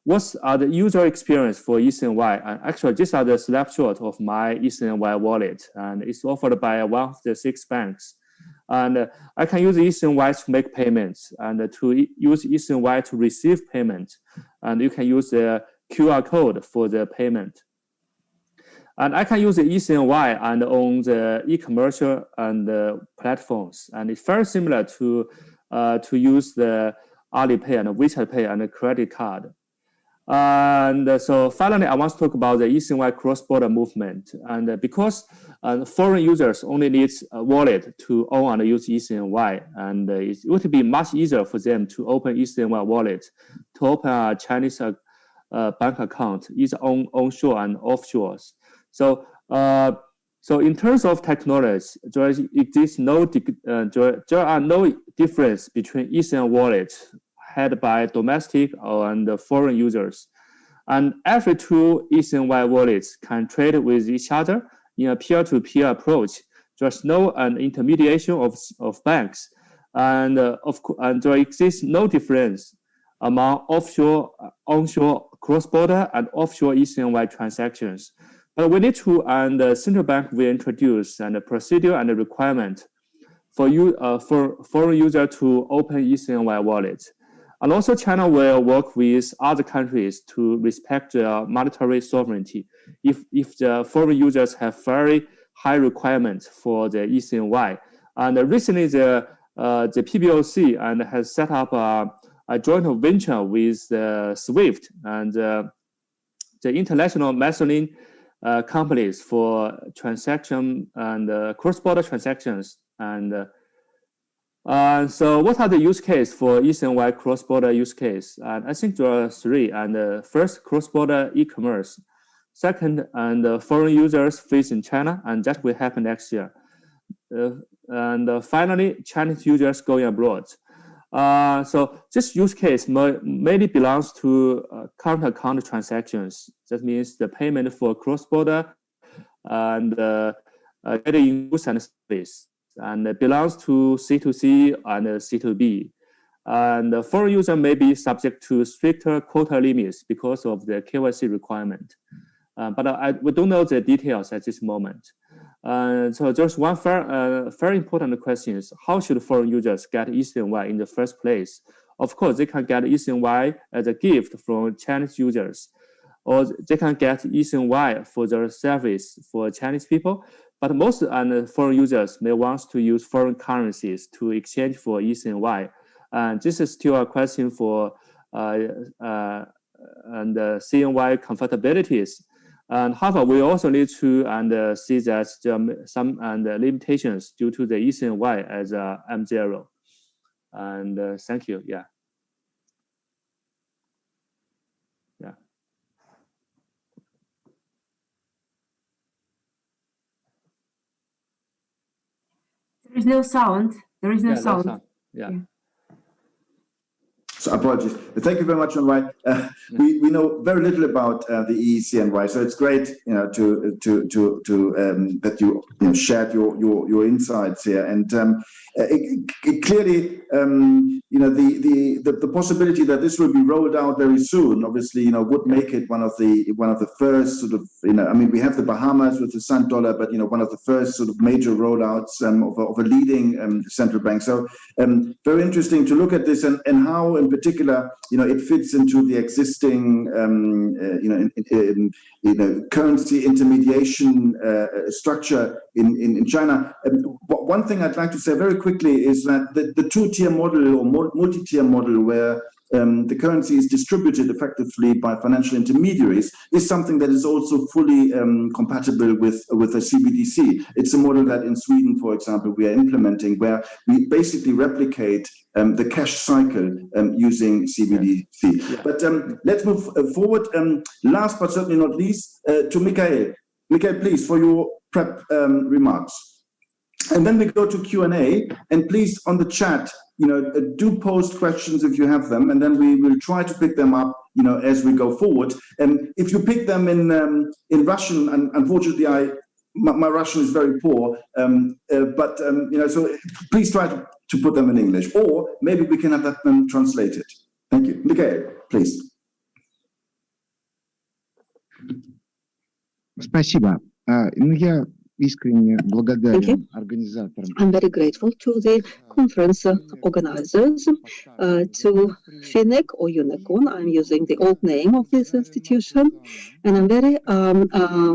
what's the user experience for eCNY? And actually, these are the snapshot of my eCNY wallet, and it's offered by one of the 6 banks. And I can use eCNY to make payments, and to use eCNY to receive payment. And you can use the QR code for the payment. And I can use the eCNY and on the e-commerce and platforms. And it's very similar to use the Alipay and WeChat Pay and a credit card. And so finally, I want to talk about the eCNY cross-border movement. And because foreign users only need a wallet to own and use eCNY, and it would be much easier for them to open eCNY wallet, to open a Chinese bank account, either onshore and offshore. So so in terms of technology, there are no difference between eCNY wallets held by domestic and foreign users. And every two eCNY wallets can trade with each other in a peer-to-peer approach. There's no intermediation of banks. And there exists no difference among offshore, onshore, cross-border, and offshore eCNY transactions. But we need to, and the central bank will introduce a procedure and a requirement for foreign user to open eCNY wallet. And also China will work with other countries to respect their monetary sovereignty if the foreign users have very high requirements for the eCNY. And recently the PBOC and has set up a joint venture with SWIFT and the international messaging companies for transaction and cross-border transactions. And so what are the use case for eCNY cross-border use case? And I think there are three. And first, cross-border e-commerce. Second, and foreign users based in China, and that will happen next year. And finally, Chinese users going abroad. So this use case mainly belongs to current account transactions. That means the payment for cross-border and getting goods and service, and it belongs to C2C and C2B. And the foreign user may be subject to stricter quota limits because of the KYC requirement. But we don't know the details at this moment. So there's one very important question is, how should foreign users get eCNY in the first place? Of course, they can get eCNY as a gift from Chinese users, or they can get eCNY for their service for Chinese people. But most foreign users may want to use foreign currencies to exchange for eCNY. And this is still a question for CNY convertibilities. And however, we also need to see that there are some limitations due to the eCNY as M0. And thank you. Yeah. Yeah. There is no sound. There is no sound. Yeah. So apologies. Thank you very much, Onwai. We know very little about the e-CNY, so it's great, that you shared your insights here. And clearly, the possibility that this will be rolled out very soon, obviously, would make it one of the first sort of, I mean, we have the Bahamas with the cent dollar, but one of the first sort of major rollouts of a leading central bank. So very interesting to look at this and how, in particular, it fits into the existing, currency intermediation structure in China. One thing I'd like to say very quickly is that the two-tier model or multi-tier model, where the currency is distributed effectively by financial intermediaries, is something that is also fully compatible with a CBDC. It's a model that in Sweden, for example, we are implementing, where we basically replicate the cash cycle using CBDC. Yeah. But let's move forward. Last but certainly not least, to Michael. Michael, please, for your prep remarks. And then we go to Q&A, and please, on the chat, do post questions if you have them, and then we will try to pick them up, as we go forward. And if you pick them in Russian, and unfortunately, my Russian is very poor, but so please try to put them in English, or maybe we can have them translated. Thank you, Mikhail, please. Спасибо. Я искренне благодарен организаторам. I'm very grateful to the conference organizers, to FINIC or Unicorn. I'm using the old name of this institution, and I'm very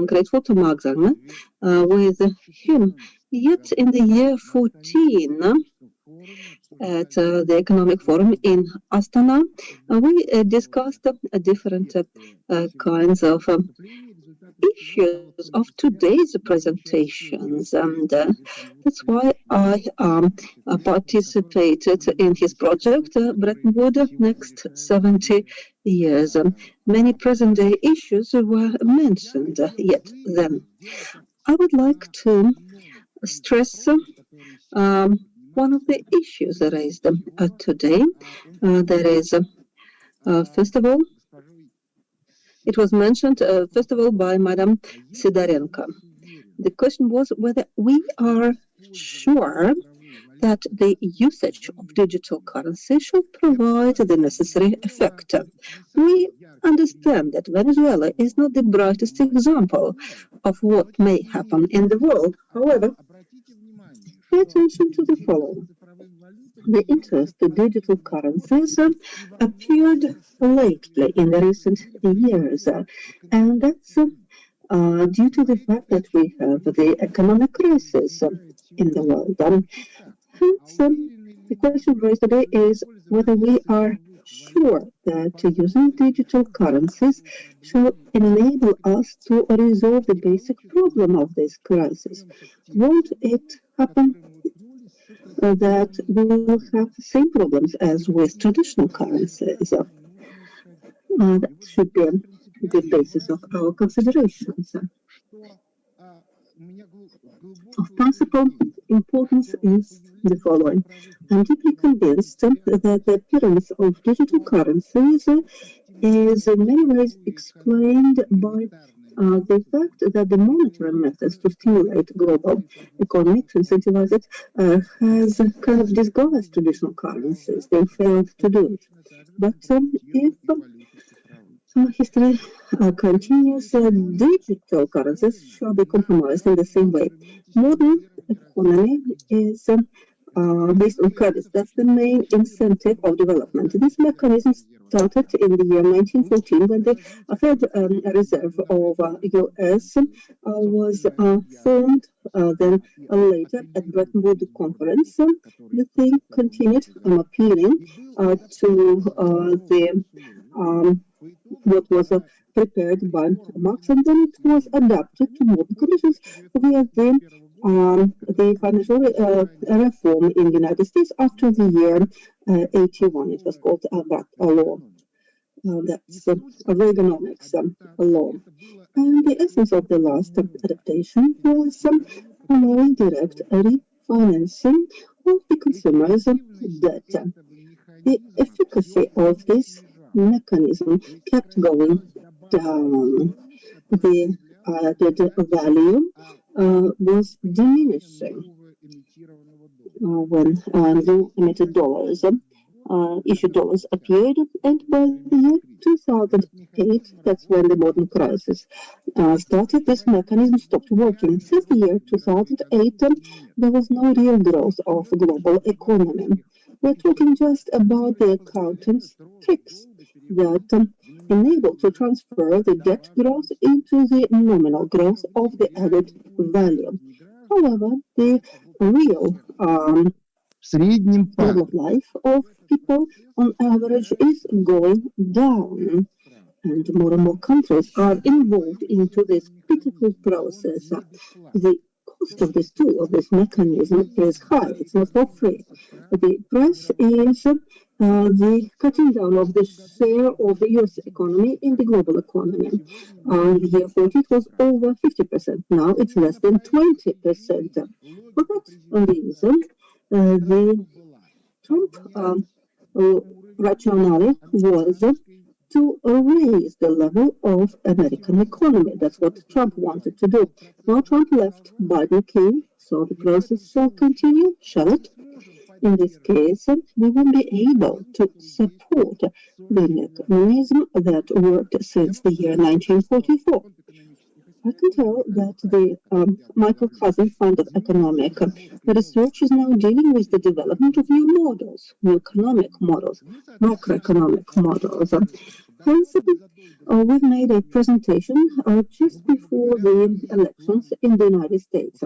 grateful to Mark Zangner. With him, yet in the year 14, at the Economic Forum in Astana, we discussed different kinds of issues of today's presentations, and that's why I participated in his project, Bretton Woods Next 70 Years. Many present-day issues were mentioned yet then. I would like to stress one of the issues raised today. That is, first of all, it was mentioned, first of all, by Madam Sidorenko. The question was whether we are sure that the usage of digital currency should provide the necessary effect. We understand that Venezuela is not the brightest example of what may happen in the world. However, pay attention to the following. The interest in digital currencies appeared lately in the recent years, and that's due to the fact that we have the economic crisis in the world. Hence, the question raised today is whether we are sure that using digital currencies should enable us to resolve the basic problem of this crisis. Won't it happen that we will have the same problems as with traditional currencies? That should be the basis of our considerations. Of principal importance is the following. I'm deeply convinced that the appearance of digital currencies is in many ways explained by the fact that the monetary methods to stimulate global economy, to incentivize it, has kind of disguised traditional currencies. They failed to do it. But if history continues, digital currencies shall be compromised in the same way. Modern economy is based on credits. That's the main incentive of development. This mechanism started in the year 1914 when the Federal Reserve of U.S. was formed. Then later at Bretton Woods Conference, the thing continued. I'm appealing to the what was prepared by Marx, and then it was adapted to modern conditions via the financial reform in the United States after the year 81. It was called that law. That's Reaganomics law. And the essence of the last adaptation was allowing direct refinancing of the consumer's debt. The efficacy of this mechanism kept going down. The added value was diminishing when new emitted dollars, issued dollars appeared, and by the year 2008, that's when the modern crisis started. This mechanism stopped working. Since the year 2008, there was no real growth of global economy. We're talking just about the accountant's tricks that enable to transfer the debt growth into the nominal growth of the added value. However, the real level of life of people on average is going down, and more countries are involved into this critical process. The cost of this tool, of this mechanism, is high. It's not for free. The price is the cutting down of the share of the U.S. economy in the global economy. In the year 40, it was over 50%. Now it's less than 20%. For that reason, the Trump rationale was to raise the level of American economy. That's what Trump wanted to do. Now Trump left, Biden came, so the process shall continue, shall it? In this case, we won't be able to support the mechanism that worked since the year 1944. I can tell that the Michael Cousin Fund of Economic Research is now dealing with the development of new models, new economic models, macroeconomic models. Hence, we've made a presentation just before the elections in the United States.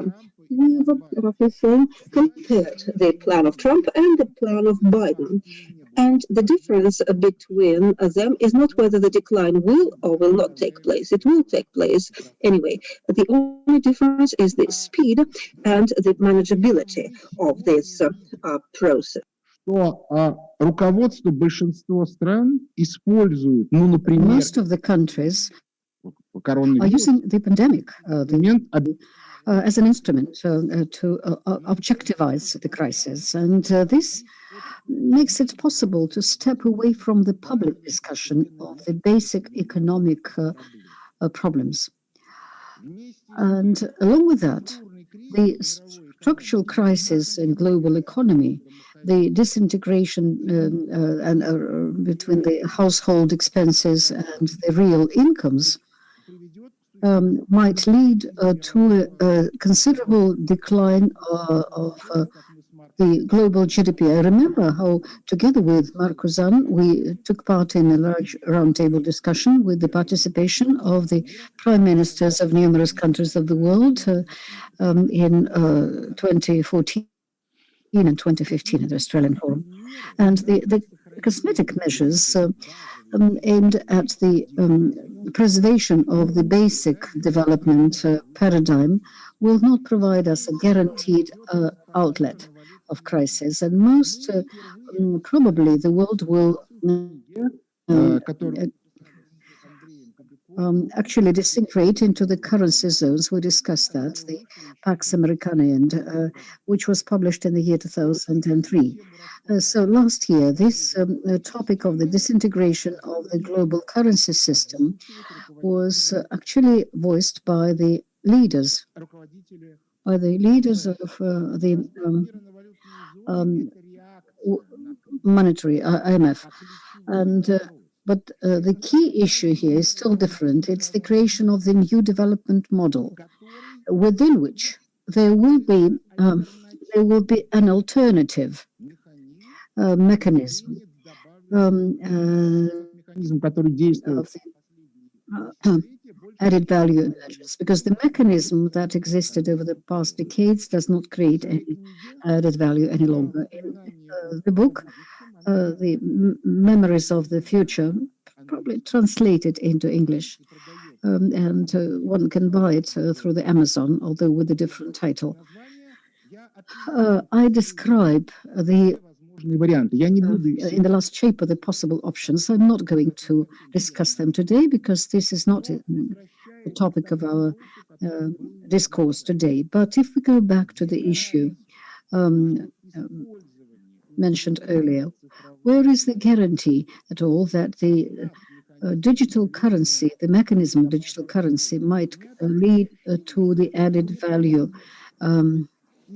We've roughly saying compared the plan of Trump and the plan of Biden. And the difference between them is not whether the decline will or will not take place. It will take place anyway. But the only difference is the speed and the manageability of this process. Руководство большинства стран использует, ну, например, Most of the countries are using the pandemic as an instrument to objectivize the crisis. And this makes it possible to step away from the public discussion of the basic economic problems. And along with that, the structural crisis in global economy, the disintegration between the household expenses and the real incomes, might lead to a considerable decline of the global GDP. I remember how, together with Mark Kuzan, we took part in a large roundtable discussion with the participation of the prime ministers of numerous countries of the world in 2014 and 2015 at the Australian Forum. And the cosmetic measures aimed at the preservation of the basic development paradigm will not provide us a guaranteed outlet of crisis. And most probably the world will actually disintegrate into the currency zones. We discussed that, the Pax Americana, which was published in the year 2003. So last year, this topic of the disintegration of the global currency system was actually voiced by the leaders of the monetary IMF. But the key issue here is still different. It's the creation of the new development model, within which there will be an alternative mechanism added value measures, because the mechanism that existed over the past decades does not create any added value any longer. In the book, The Memories of the Future, probably translated into English, and one can buy it through the Amazon, although with a different title. I describe in the last shape of the possible options. I'm not going to discuss them today because this is not the topic of our discourse today. But if we go back to the issue mentioned earlier, where is the guarantee at all that the digital currency, the mechanism of digital currency, might lead to the added value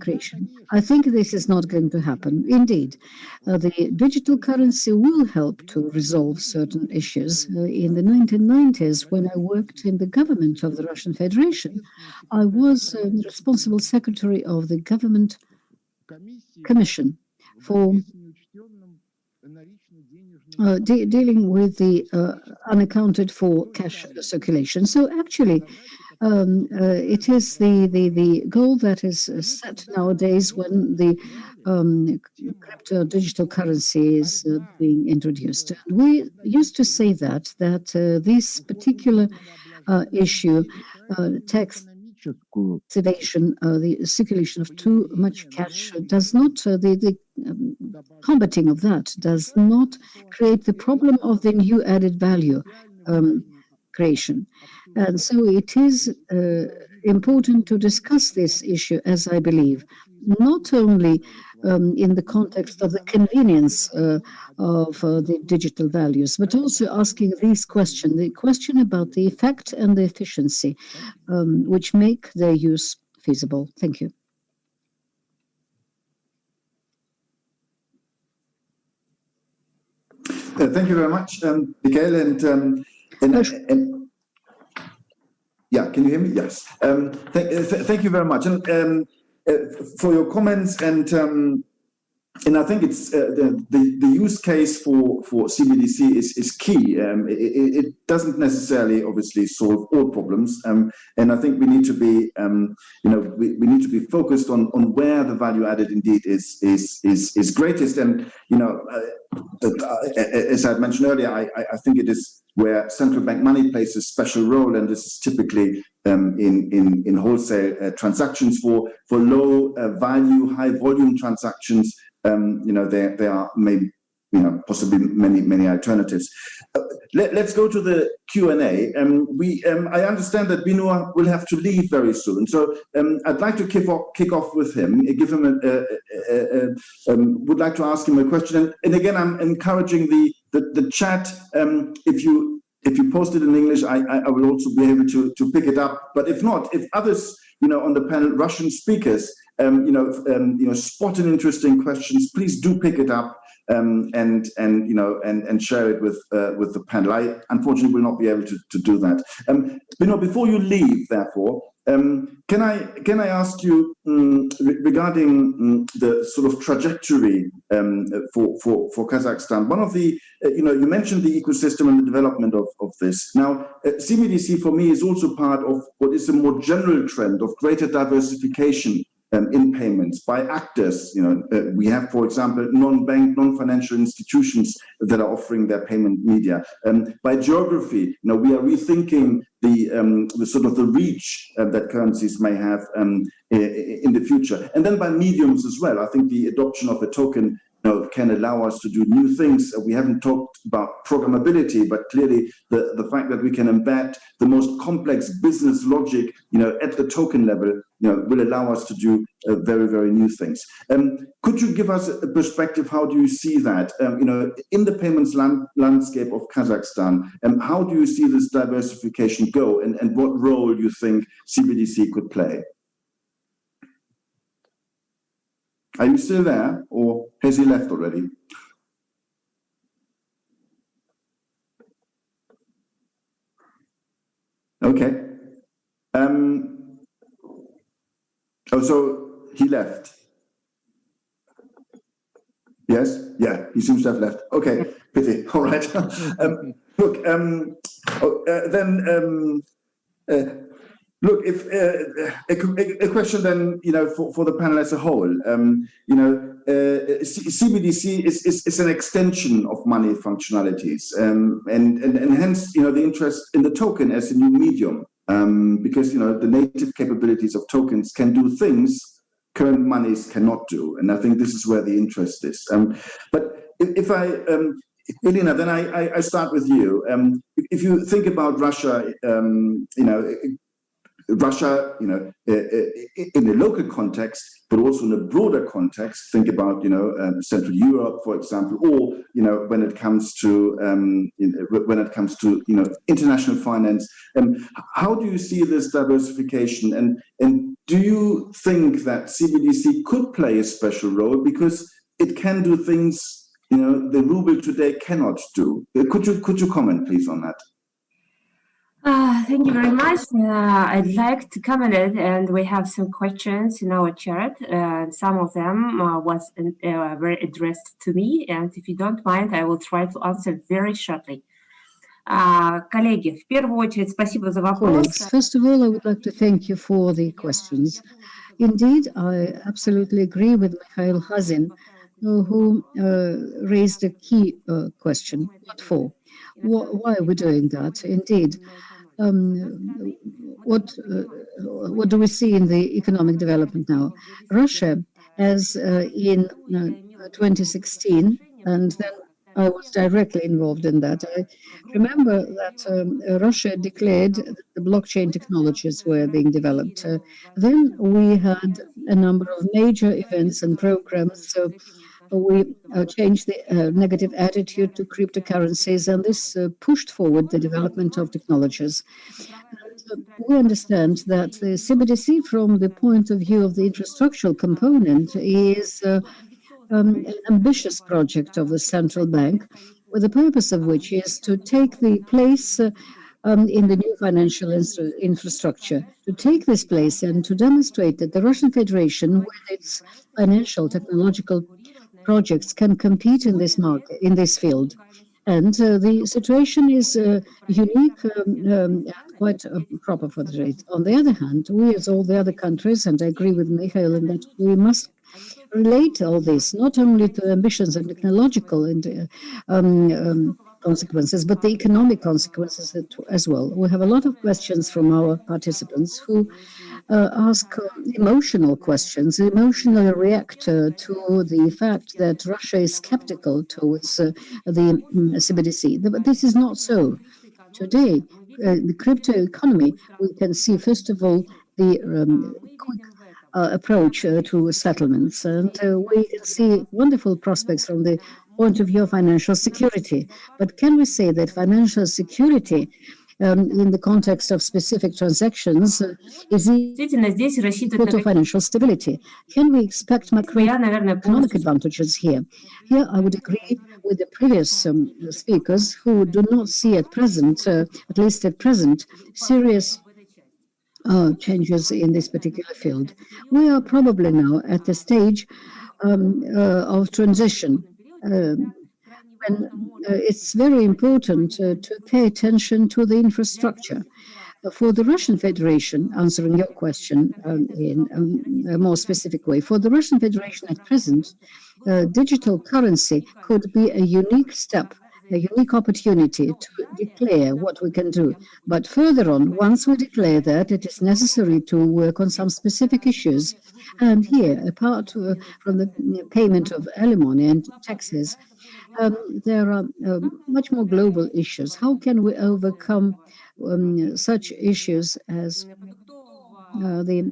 creation? I think this is not going to happen. Indeed, the digital currency will help to resolve certain issues. In the 1990s, when I worked in the government of the Russian Federation, I was responsible secretary of the government commission for dealing with the unaccounted for cash circulation. So actually, it is the goal that is set nowadays when the crypto digital currency is being introduced. We used to say that this particular issue, tax sedation, the circulation of too much cash, does not, the combating of that does not create the problem of the new added value creation. And so it is important to discuss this issue, as I believe, not only in the context of the convenience of the digital values, but also asking this question, the question about the effect and the efficiency which make their use feasible. Thank you. Thank you very much, Mikhail, and yeah, can you hear me? Yes. Thank you very much, and for your comments, and and I think it's the use case for CBDC is key. It doesn't necessarily, obviously, solve all problems, and I think we need to be, we need to be focused on where the value added indeed is greatest. And as I mentioned earlier, I think it is where central bank money plays a special role, and this is typically in wholesale transactions for low value, high volume transactions. There are maybe possibly many alternatives. Let's go to the Q&A. I understand that Benoit will have to leave very soon, so I'd like to kick off with him. Give him would like to ask him a question. And again, I'm encouraging the chat. If you post it in English, I will also be able to pick it up. But if not, if others on the panel, Russian speakers, spot an interesting questions, please do pick it up and share it with the panel. I unfortunately will not be able to do that. Before you leave, therefore, can I ask you regarding the sort of trajectory for Kazakhstan? One of the you mentioned the ecosystem and the development of this. Now, CBDC for me is also part of what is a more general trend of greater diversification in payments by actors. We have, for example, non-bank, non-financial institutions that are offering their payment media. By geography, we are rethinking the sort of the reach that currencies may have in the future. And then by mediums as well. I think the adoption of a token can allow us to do new things. We haven't talked about programmability, but clearly the fact that we can embed the most complex business logic, at the token level, will allow us to do very, very new things. Could you give us a perspective? How do you see that, in the payments landscape of Kazakhstan? How do you see this diversification go, and what role you think CBDC could play? Are you still there, or has he left already? Okay. So he left. Yes? Yeah, he seems to have left. Okay, pity. All right. Look, look, if a question then, for the panel as a whole, CBDC is an extension of money functionalities, and hence, the interest in the token as a new medium, because, the native capabilities of tokens can do things current monies cannot do, and I think this is where the interest is. But if I, Elena, then I start with you. If you think about Russia, Russia, in a local context, but also in a broader context, think about, Central Europe, for example, or, when it comes to, international finance. How do you see this diversification? And do you think that CBDC could play a special role because it can do things, the ruble today cannot do? Could you comment, please, on that? Thank you very much. I'd like to comment it, and we have some questions in our chat. Some of them were addressed to me, and if you don't mind, I will try to answer very shortly. Коллеги, в первую очередь, спасибо за вопрос. First of all, I would like to thank you for the questions. Indeed, I absolutely agree with Mikhail Hazin, who raised a key question. What for? Why are we doing that? Indeed. What do we see in the economic development now? Russia, as in 2016, and then I was directly involved in that. I remember that Russia declared that the blockchain technologies were being developed. Then we had a number of major events and programs. So we changed the negative attitude to cryptocurrencies, and this pushed forward the development of technologies. And we understand that the CBDC, from the point of view of the infrastructural component, is an ambitious project of the central bank, with the purpose of which is to take the place in the new financial infrastructure, to take this place and to demonstrate that the Russian Federation, with its financial, technological projects can compete in this market, in this field. And the situation is unique and quite proper for the trade. On the other hand, we as all the other countries, and I agree with Mikhail in that we must relate all this not only to ambitions and technological and consequences, but the economic consequences as well. We have a lot of questions from our participants who ask emotional questions, emotionally react to the fact that Russia is skeptical towards the CBDC. But this is not so. Today, the crypto economy, we can see, first of all, the quick approach to settlements. And we can see wonderful prospects from the point of view of financial security. But can we say that financial security in the context of specific transactions is equal to financial stability? Can we expect macroeconomic advantages here? Here I would agree with the previous speakers who do not see at present, at least at present, serious changes in this particular field. We are probably now at the stage of transition. And it's very important to pay attention to the infrastructure. For the Russian Federation, answering your question in a more specific way, for the Russian Federation at present, digital currency could be a unique step, a unique opportunity to declare what we can do. But further on, once we declare that, it is necessary to work on some specific issues. And here, apart from the payment of alimony and taxes, there are much more global issues. How can we overcome such issues as the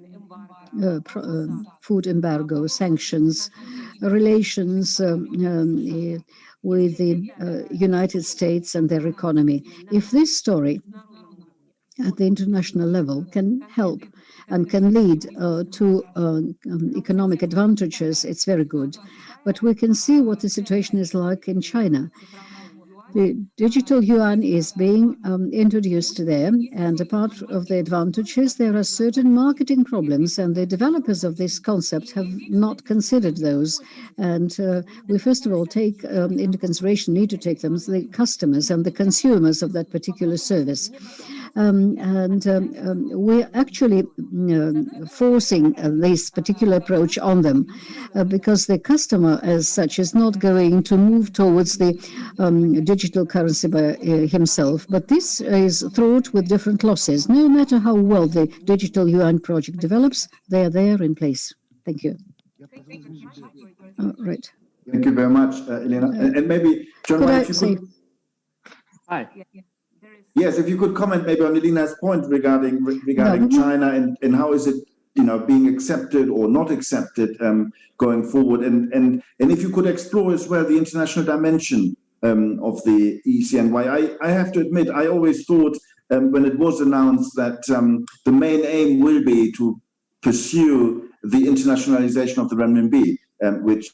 food embargo, sanctions, relations with the United States and their economy? If this story at the international level can help and can lead to economic advantages, it's very good. But we can see what the situation is like in China. The digital yuan is being introduced there, and apart of the advantages, there are certain marketing problems, and the developers of this concept have not considered those. And we first of all take into consideration, need to take them, the customers and the consumers of that particular service. We're actually forcing this particular approach on them because the customer as such is not going to move towards the digital currency by himself. But this is fraught with different losses. No matter how well the digital yuan project develops, they are there in place. Thank you. Right. Thank you very much, Elena. And maybe, John, if you could... Hi. Yes, if you could comment maybe on Elena's point regarding China and how is it, being accepted or not accepted going forward, and if you could explore as well the international dimension of the eCNY. I have to admit, I always thought when it was announced that the main aim will be to pursue the internationalization of the renminbi, which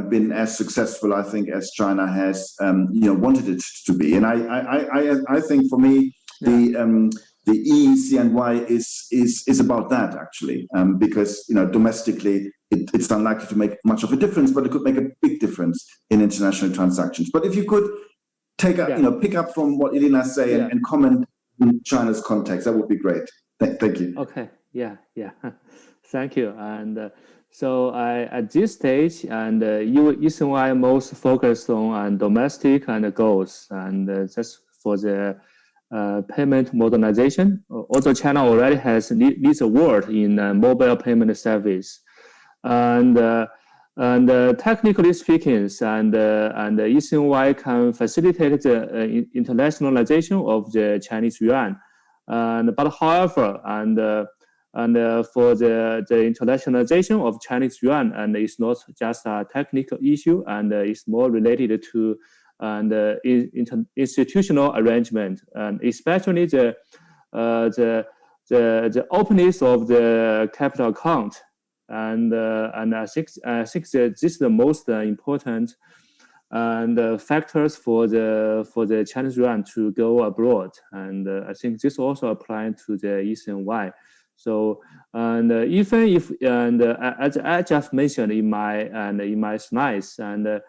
been as successful, I think, as China has, wanted it to be. And I think for me, the e-CNY is about that actually, because domestically it's unlikely to make much of a difference, but it could make a big difference in international transactions. But if you could take up, pick up from what Elena said and comment in China's context, that would be great. Thank you. Okay. Yeah. Thank you. And so at this stage, and eCNY most focused on domestic and goals, and just for the payment modernization. Also, China already has leads the world in mobile payment service, and technically speaking, and eCNY can facilitate the internationalization of the Chinese yuan. But however, for the internationalization of Chinese yuan, and it's not just a technical issue, and it's more related to institutional arrangement, and especially the openness of the capital account, and I think that this is the most important and factors for the Chinese yuan to go abroad, and I think this also applies to the eCNY. So, and even if, and as I just mentioned in my slides, and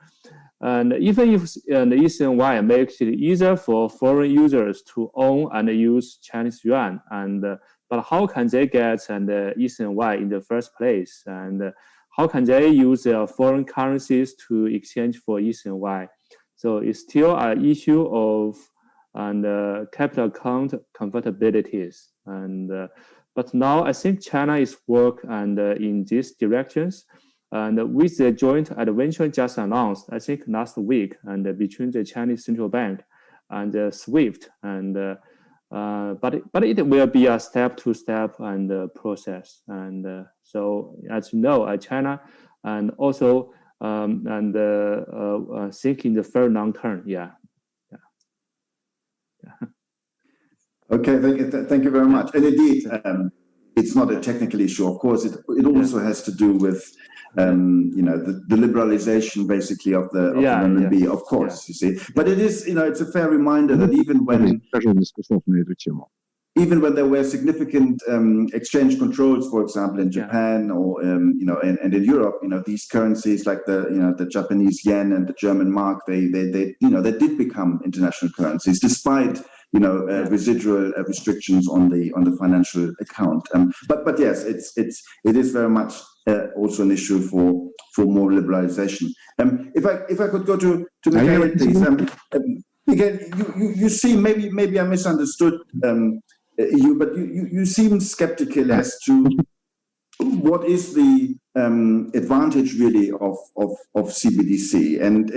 even if the eCNY makes it easier for foreign users to own and use Chinese yuan, but how can they get eCNY in the first place? And how can they use their foreign currencies to exchange for eCNY? So it's still an issue of capital account convertibilities. But now I think China is working in these directions. And with the joint adventure just announced, I think last week, and between the Chinese central bank and SWIFT, but it will be a step-to-step process. And so, as you know, China and also thinking the very long term. Yeah. Okay, thank you very much. And indeed, it's not a technical issue. Of course, it also has to do with the liberalization basically of the RMB, of course, you see. But it is, it's a fair reminder that even when there were significant exchange controls, for example, in Japan or and in Europe, these currencies like the Japanese yen and the German mark, they did become international currencies despite residual restrictions on the financial account. But yes, it is very much also an issue for more liberalization. If I could go to Michael, please. Again, you seem, maybe I misunderstood you, but you seem skeptical as to what is the advantage really of CBDC, and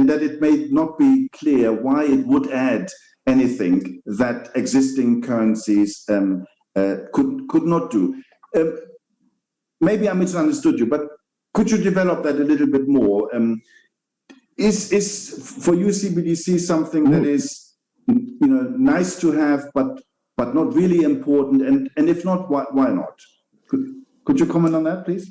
that it may not be clear why it would add anything that existing currencies could not do. Maybe I misunderstood you, but could you develop that a little bit more? Is for you CBDC something that is nice to have, but not really important? And if not, why not? Could you comment on that, please?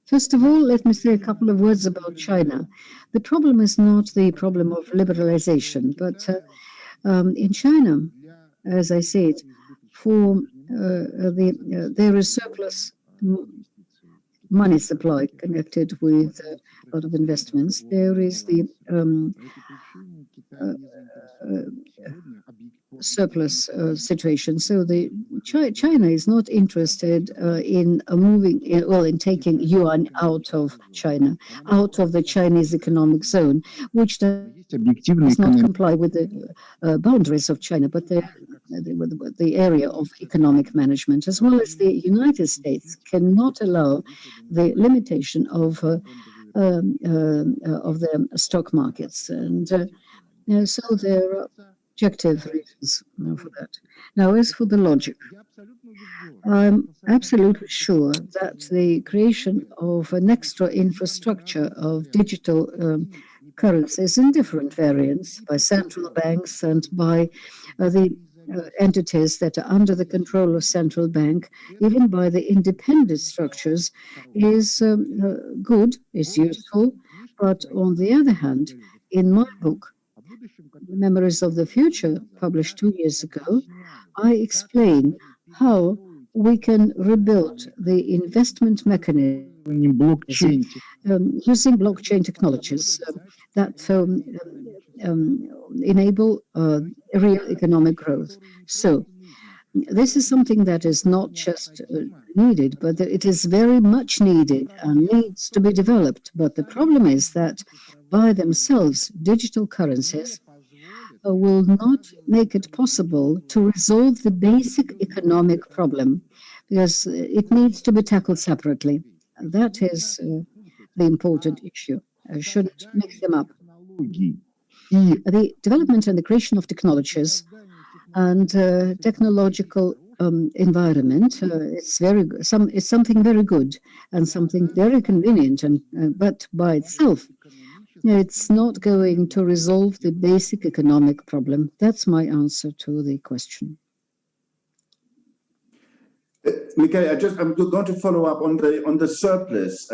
First of all, let me say a couple of words about China. The problem is not the problem of liberalization, but in China, as I said, there is surplus money supply connected with a lot of investments. There is the surplus situation. So China is not interested in in taking yuan out of China, out of the Chinese economic zone, which does not comply with the boundaries of China, but the area of economic management, as well as the United States cannot allow the limitation of the stock markets. And so there are objective reasons for that. Now, as for the logic, I'm absolutely sure that the creation of an extra infrastructure of digital currencies in different variants by central banks and by the entities that are under the control of central bank, even by the independent structures, is good, is useful. But on the other hand, in my book, Memories of the Future, published 2 years ago, I explain how we can rebuild the investment mechanism using blockchain technologies that enable real economic growth. So this is something that is not just needed, but it is very much needed and needs to be developed. But the problem is that by themselves, digital currencies will not make it possible to resolve the basic economic problem, because it needs to be tackled separately. That is the important issue. I shouldn't mix them up. The development and the creation of technologies and technological environment, it's something very good and something very convenient, but by itself, it's not going to resolve the basic economic problem. That's my answer to the question. Mikhail, I'm going to follow up on the surplus.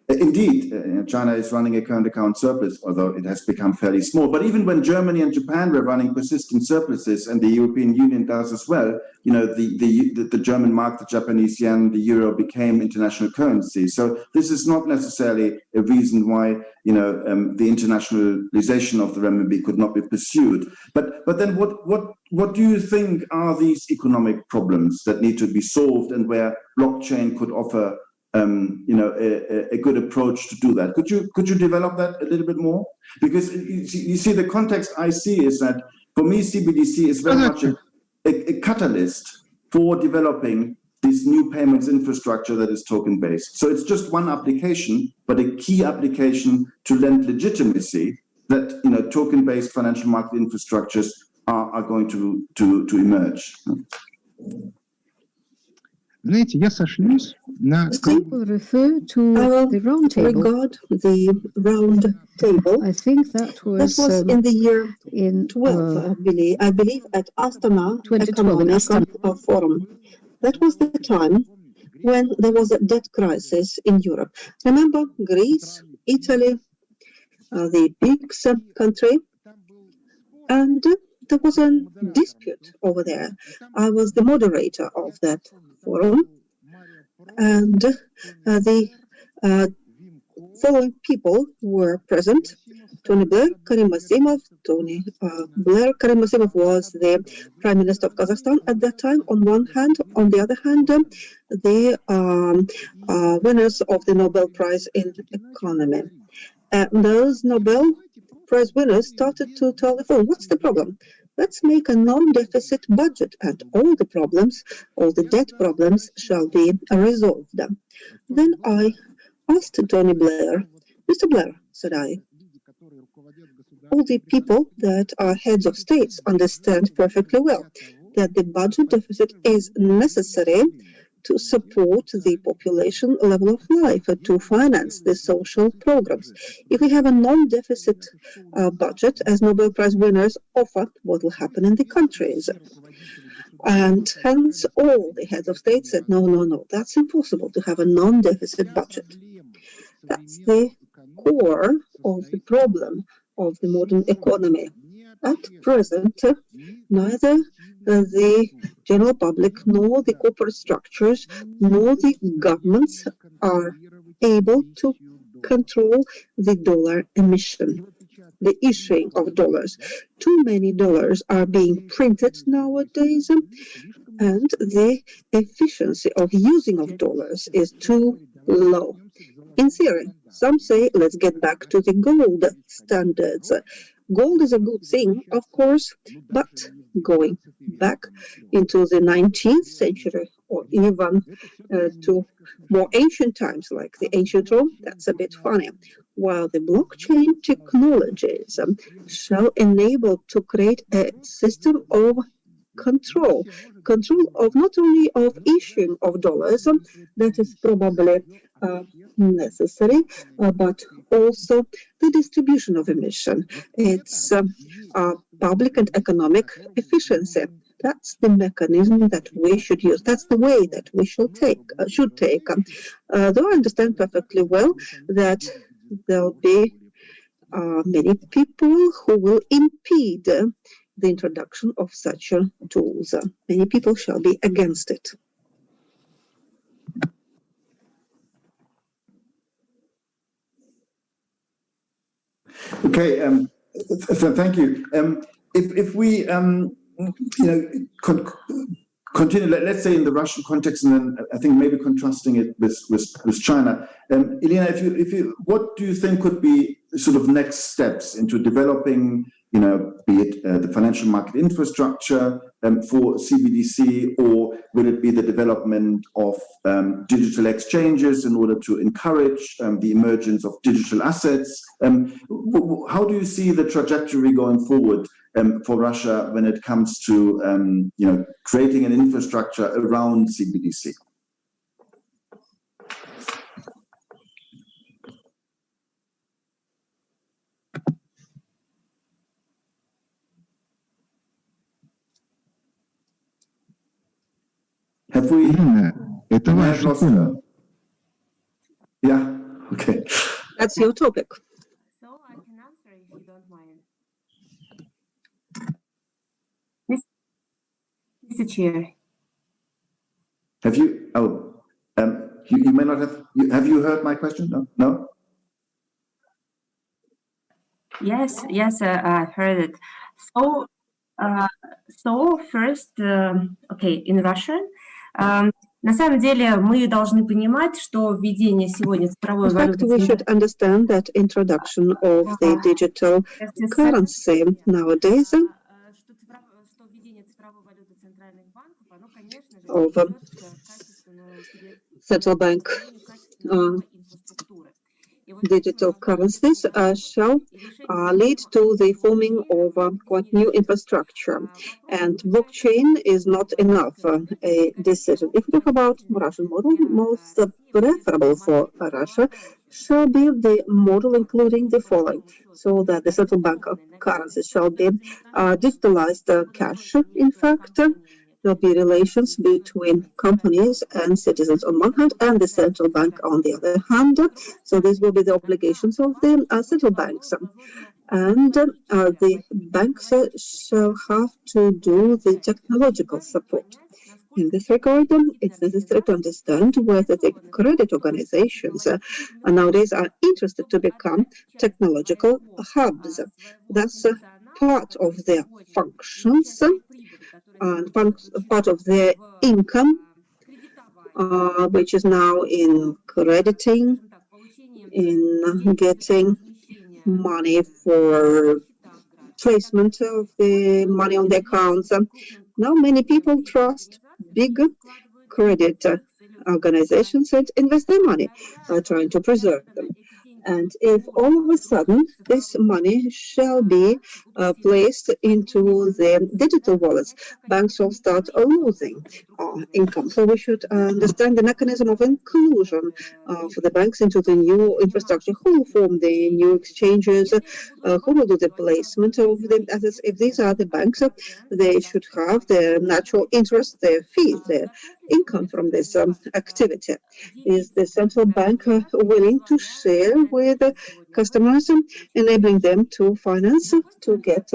Indeed, China is running a current account surplus, although it has become fairly small. But even when Germany and Japan were running persistent surpluses, and the European Union does as well, the German mark, the Japanese yen, the euro became international currency. So this is not necessarily a reason why the internationalization of the renminbi could not be pursued. But then what do you think are these economic problems that need to be solved, and where blockchain could offer a good approach to do that? Could you develop that a little bit more? Because you see, the context I see is that for me, CBDC is very much a catalyst for developing this new payments infrastructure that is token based. So it's just one application, but a key application to lend legitimacy that token based financial market infrastructures are going to emerge. Знаете, я сошлюсь на... I will refer to the round table. Regard the round table. I think that was in the year in 12, I believe at Astana 2012 in Economic Forum. That was the time when there was a debt crisis in Europe. Remember Greece, Italy, the PIGS country, and there was a dispute over there. I was the moderator of that forum, and the following people were present: Tony Blair, Karim Asimov. Karim Asimov was the Prime Minister of Kazakhstan at that time, on one hand. On the other hand, the winners of the Nobel Prize in Economy. Those Nobel Prize winners started to tell the forum, what's the problem? Let's make a non-deficit budget, and all the problems, all the debt problems shall be resolved. Then I asked Tony Blair, Mr. Blair, said I, all the people that are heads of states understand perfectly well that the budget deficit is necessary to support the population level of life, to finance the social programs. If we have a non-deficit budget, as Nobel Prize winners offer, what will happen in the countries? And hence all the heads of state said, no, that's impossible to have a non-deficit budget. That's the core of the problem of the modern economy. At present, neither the general public nor the corporate structures nor the governments are able to control the dollar emission, the issuing of dollars. Too many dollars are being printed nowadays, and the efficiency of using of dollars is too low. In theory, some say, let's get back to the gold standards. Gold is a good thing, of course, but going back into the 19th century or even to more ancient times like the ancient Rome, that's a bit funny. While the blockchain technologies shall enable to create a system of control of not only of issuing of dollars, that is probably necessary, but also the distribution of emission. It's public and economic efficiency. That's the mechanism that we should use. That's the way that we should take. Though I understand perfectly well that there'll be many people who will impede the introduction of such tools. Many people shall be against it. Okay, thank you. If we continue, let's say in the Russian context, and then I think maybe contrasting it with China. Elena, what do you think could be sort of next steps into developing, be it the financial market infrastructure for CBDC, or will it be the development of digital exchanges in order to encourage the emergence of digital assets? How do you see the trajectory going forward for Russia when it comes to creating an infrastructure around CBDC? Это ваша тема. Yeah. Okay. That's your topic. So I can answer if you don't mind. Mr. Chair. Have you, you may not have you heard my question? No? No? Yes, I heard it. So first, okay, in Russian. На самом деле мы должны понимать, что введение сегодня цифровой In fact, валюты... we should understand that introduction of the digital currency nowadays of central bank digital currencies shall lead to the forming of quite new infrastructure. And blockchain is not enough a decision. If we talk about Russian model, most preferable for Russia shall be the model including the following, so that the central bank currency shall be digitalized cash. In fact, there'll be relations between companies and citizens on one hand and the central bank on the other hand. So these will be the obligations of the central banks. And the banks shall have to do the technological support. In this regard, it's necessary to understand whether the credit organizations nowadays are interested to become technological hubs. That's part of their functions and part of their income, which is now in crediting, in getting money for placement of the money on the accounts. Now many people trust big credit organizations and invest their money, trying to preserve them. And if all of a sudden this money shall be placed into the digital wallets, banks will start losing income. So we should understand the mechanism of inclusion for the banks into the new infrastructure. Who will form the new exchanges? Who will do the placement of the assets? If these are the banks, they should have their natural interest, their fees, their income from this activity. Is the central bank willing to share with customers, enabling them to finance, to get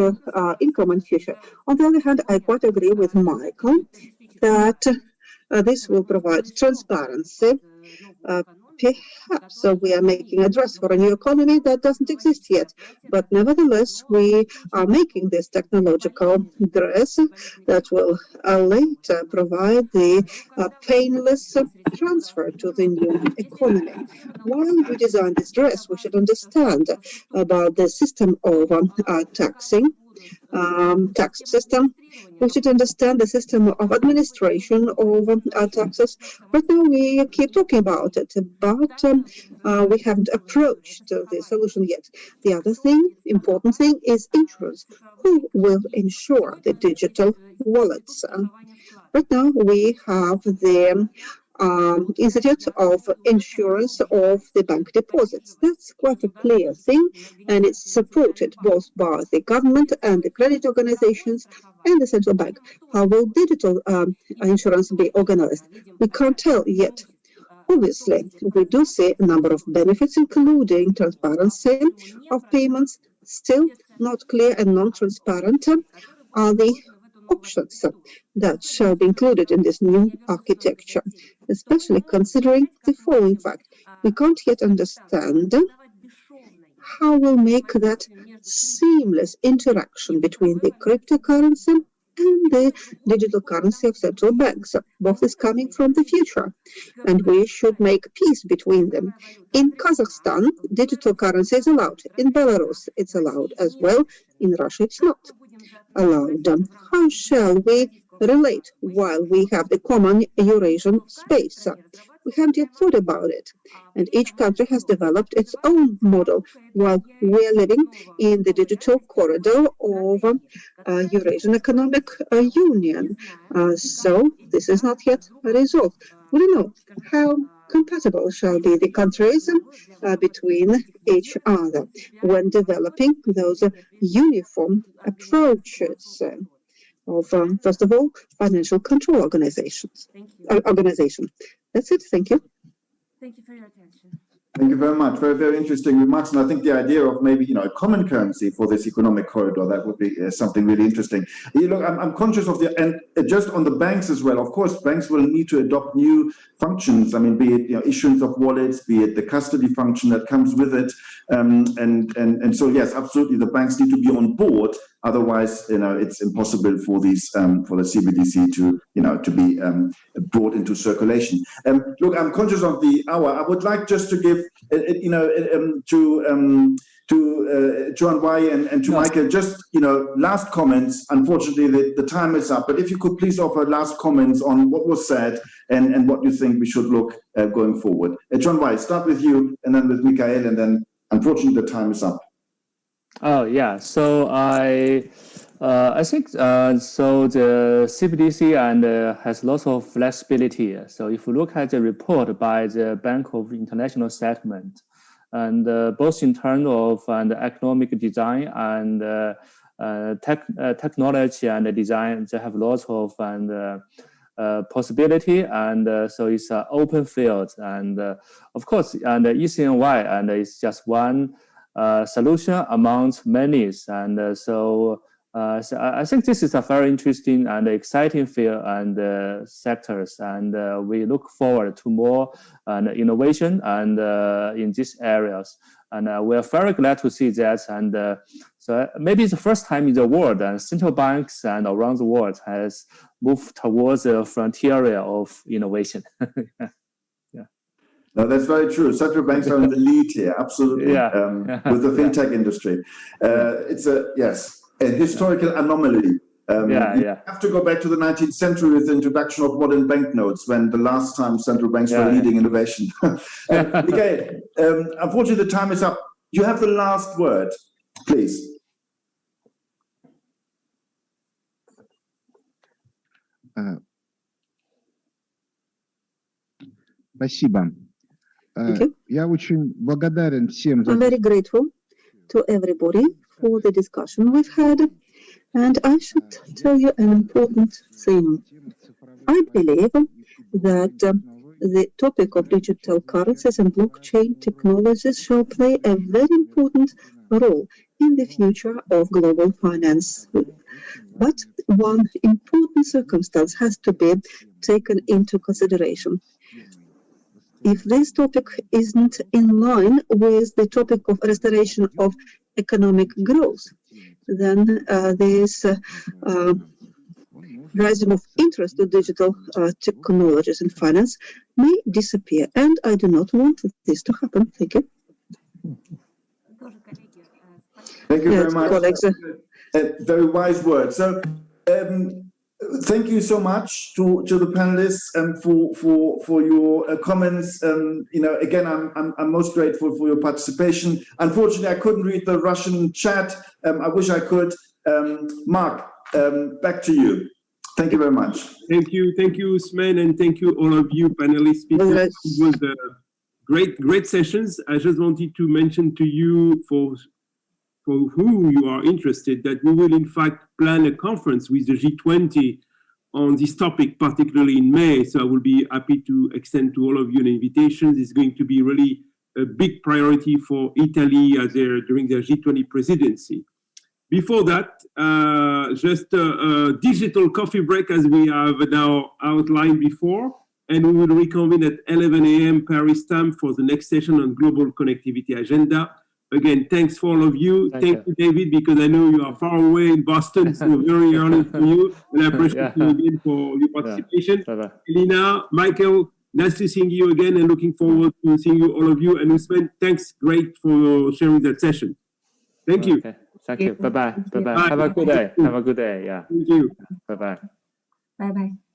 income in future? On the other hand, I quite agree with Michael that this will provide transparency. Perhaps we are making a dress for a new economy that doesn't exist yet, but nevertheless we are making this technological dress that will later provide the painless transfer to the new economy. While we design this dress, we should understand about the system of taxing. Tax system. We should understand the system of administration of taxes. Right now we keep talking about it, but we haven't approached the solution yet. The other thing, important thing, is insurance. Who will insure the digital wallets? Right now we have the Institute of Insurance of the Bank Deposits. That's quite a clear thing, and it's supported both by the government and the credit organizations and the central bank. How will digital insurance be organized? We can't tell yet. Obviously, we do see a number of benefits, including transparency of payments. Still not clear and non-transparent are the options that shall be included in this new architecture, especially considering the following fact. We can't yet understand how we'll make that seamless interaction between the cryptocurrency and the digital currency of central banks. Both is coming from the future, and we should make peace between them. In Kazakhstan, digital currency is allowed. In Belarus, it's allowed as well. In Russia, it's not allowed. How shall we relate while we have the common Eurasian space? We haven't yet thought about it, and each country has developed its own model while we are living in the digital corridor of Eurasian Economic Union. So this is not yet resolved. We don't know how compatible shall be the countries between each other when developing those uniform approaches of, first of all, financial control organization. That's it. Thank you. Thank you for your attention. Thank you very much. Very, very interesting remarks. And I think the idea of maybe, a common currency for this economic corridor, that would be something really interesting. Look, I'm conscious of and just on the banks as well. Of course, banks will need to adopt new functions. I mean, be it, issuance of wallets, be it the custody function that comes with it. And so, yes, absolutely, the banks need to be on board. Otherwise, it's impossible for these for the CBDC to be brought into circulation. Look, I'm conscious of the hour. I would like just to give to John Y and to Michael just last comments. Unfortunately, the time is up. But if you could please offer last comments on what was said and what you think we should look going forward. John Y, start with you, and then with Michael, and then unfortunately the time is up. Oh yeah, so I think so the CBDC and has lots of flexibility. So if you look at the report by the Bank of International Settlement, and both in terms of economic design and technology and design, they have lots of possibility, and so it's an open field. And of course, and eCNY and it's just one solution amongst many, and so I think this is a very interesting and exciting field and sectors, and we look forward to more innovation and in these areas. And we are very glad to see that. And so maybe it's the first time in the world, and central banks and around the world has moved towards the frontier of innovation. No, that's very true. Central banks are in the lead here, absolutely, with the fintech industry. It's a historical anomaly. You have to go back to the 19th century with the introduction of modern banknotes, when the last time central banks were leading innovation. Okay, unfortunately, the time is up. You have the last word, please. Спасибо. Я очень благодарен всем за... I'm very grateful to everybody for the discussion we've had, and I should tell you an important thing. I believe that the topic of digital currencies and blockchain technologies shall play a very important role in the future of global finance. But one important circumstance has to be taken into consideration. If this topic isn't in line with the topic of restoration of economic growth, then this rising of interest to digital technologies and finance may disappear. And I do not want this to happen. Thank you. Thank you very much. Very wise words. So, thank you so much to the panelists and for your comments. Again, I'm most grateful for your participation. Unfortunately, I couldn't read the Russian chat. I wish I could. Mark, back to you. Thank you very much. Thank you, Sven, and thank you all of you panelists. Speakers. It was great sessions. I just wanted to mention to you for who you are interested, that we will in fact plan a conference with the G20 on this topic, particularly in May. So I will be happy to extend to all of you an invitation. It's going to be really a big priority for Italy during their G20 presidency. Before that, just a digital coffee break as we have now outlined before, and we will reconvene at 11 a.m. Paris time for the next session on global connectivity agenda. Again, thanks for all of you. Thank you, David, because I know you are far away in Boston, so very early for you. And I appreciate you again for your participation. Elena, Michael, nice to seeing you again, and looking forward to seeing you, all of you. And Usman, thanks, great for sharing that session. Thank you. Thank you. Bye-bye. Bye-bye. Have a good day. Have a good day. Yeah. Thank you. Bye-bye. Bye-bye.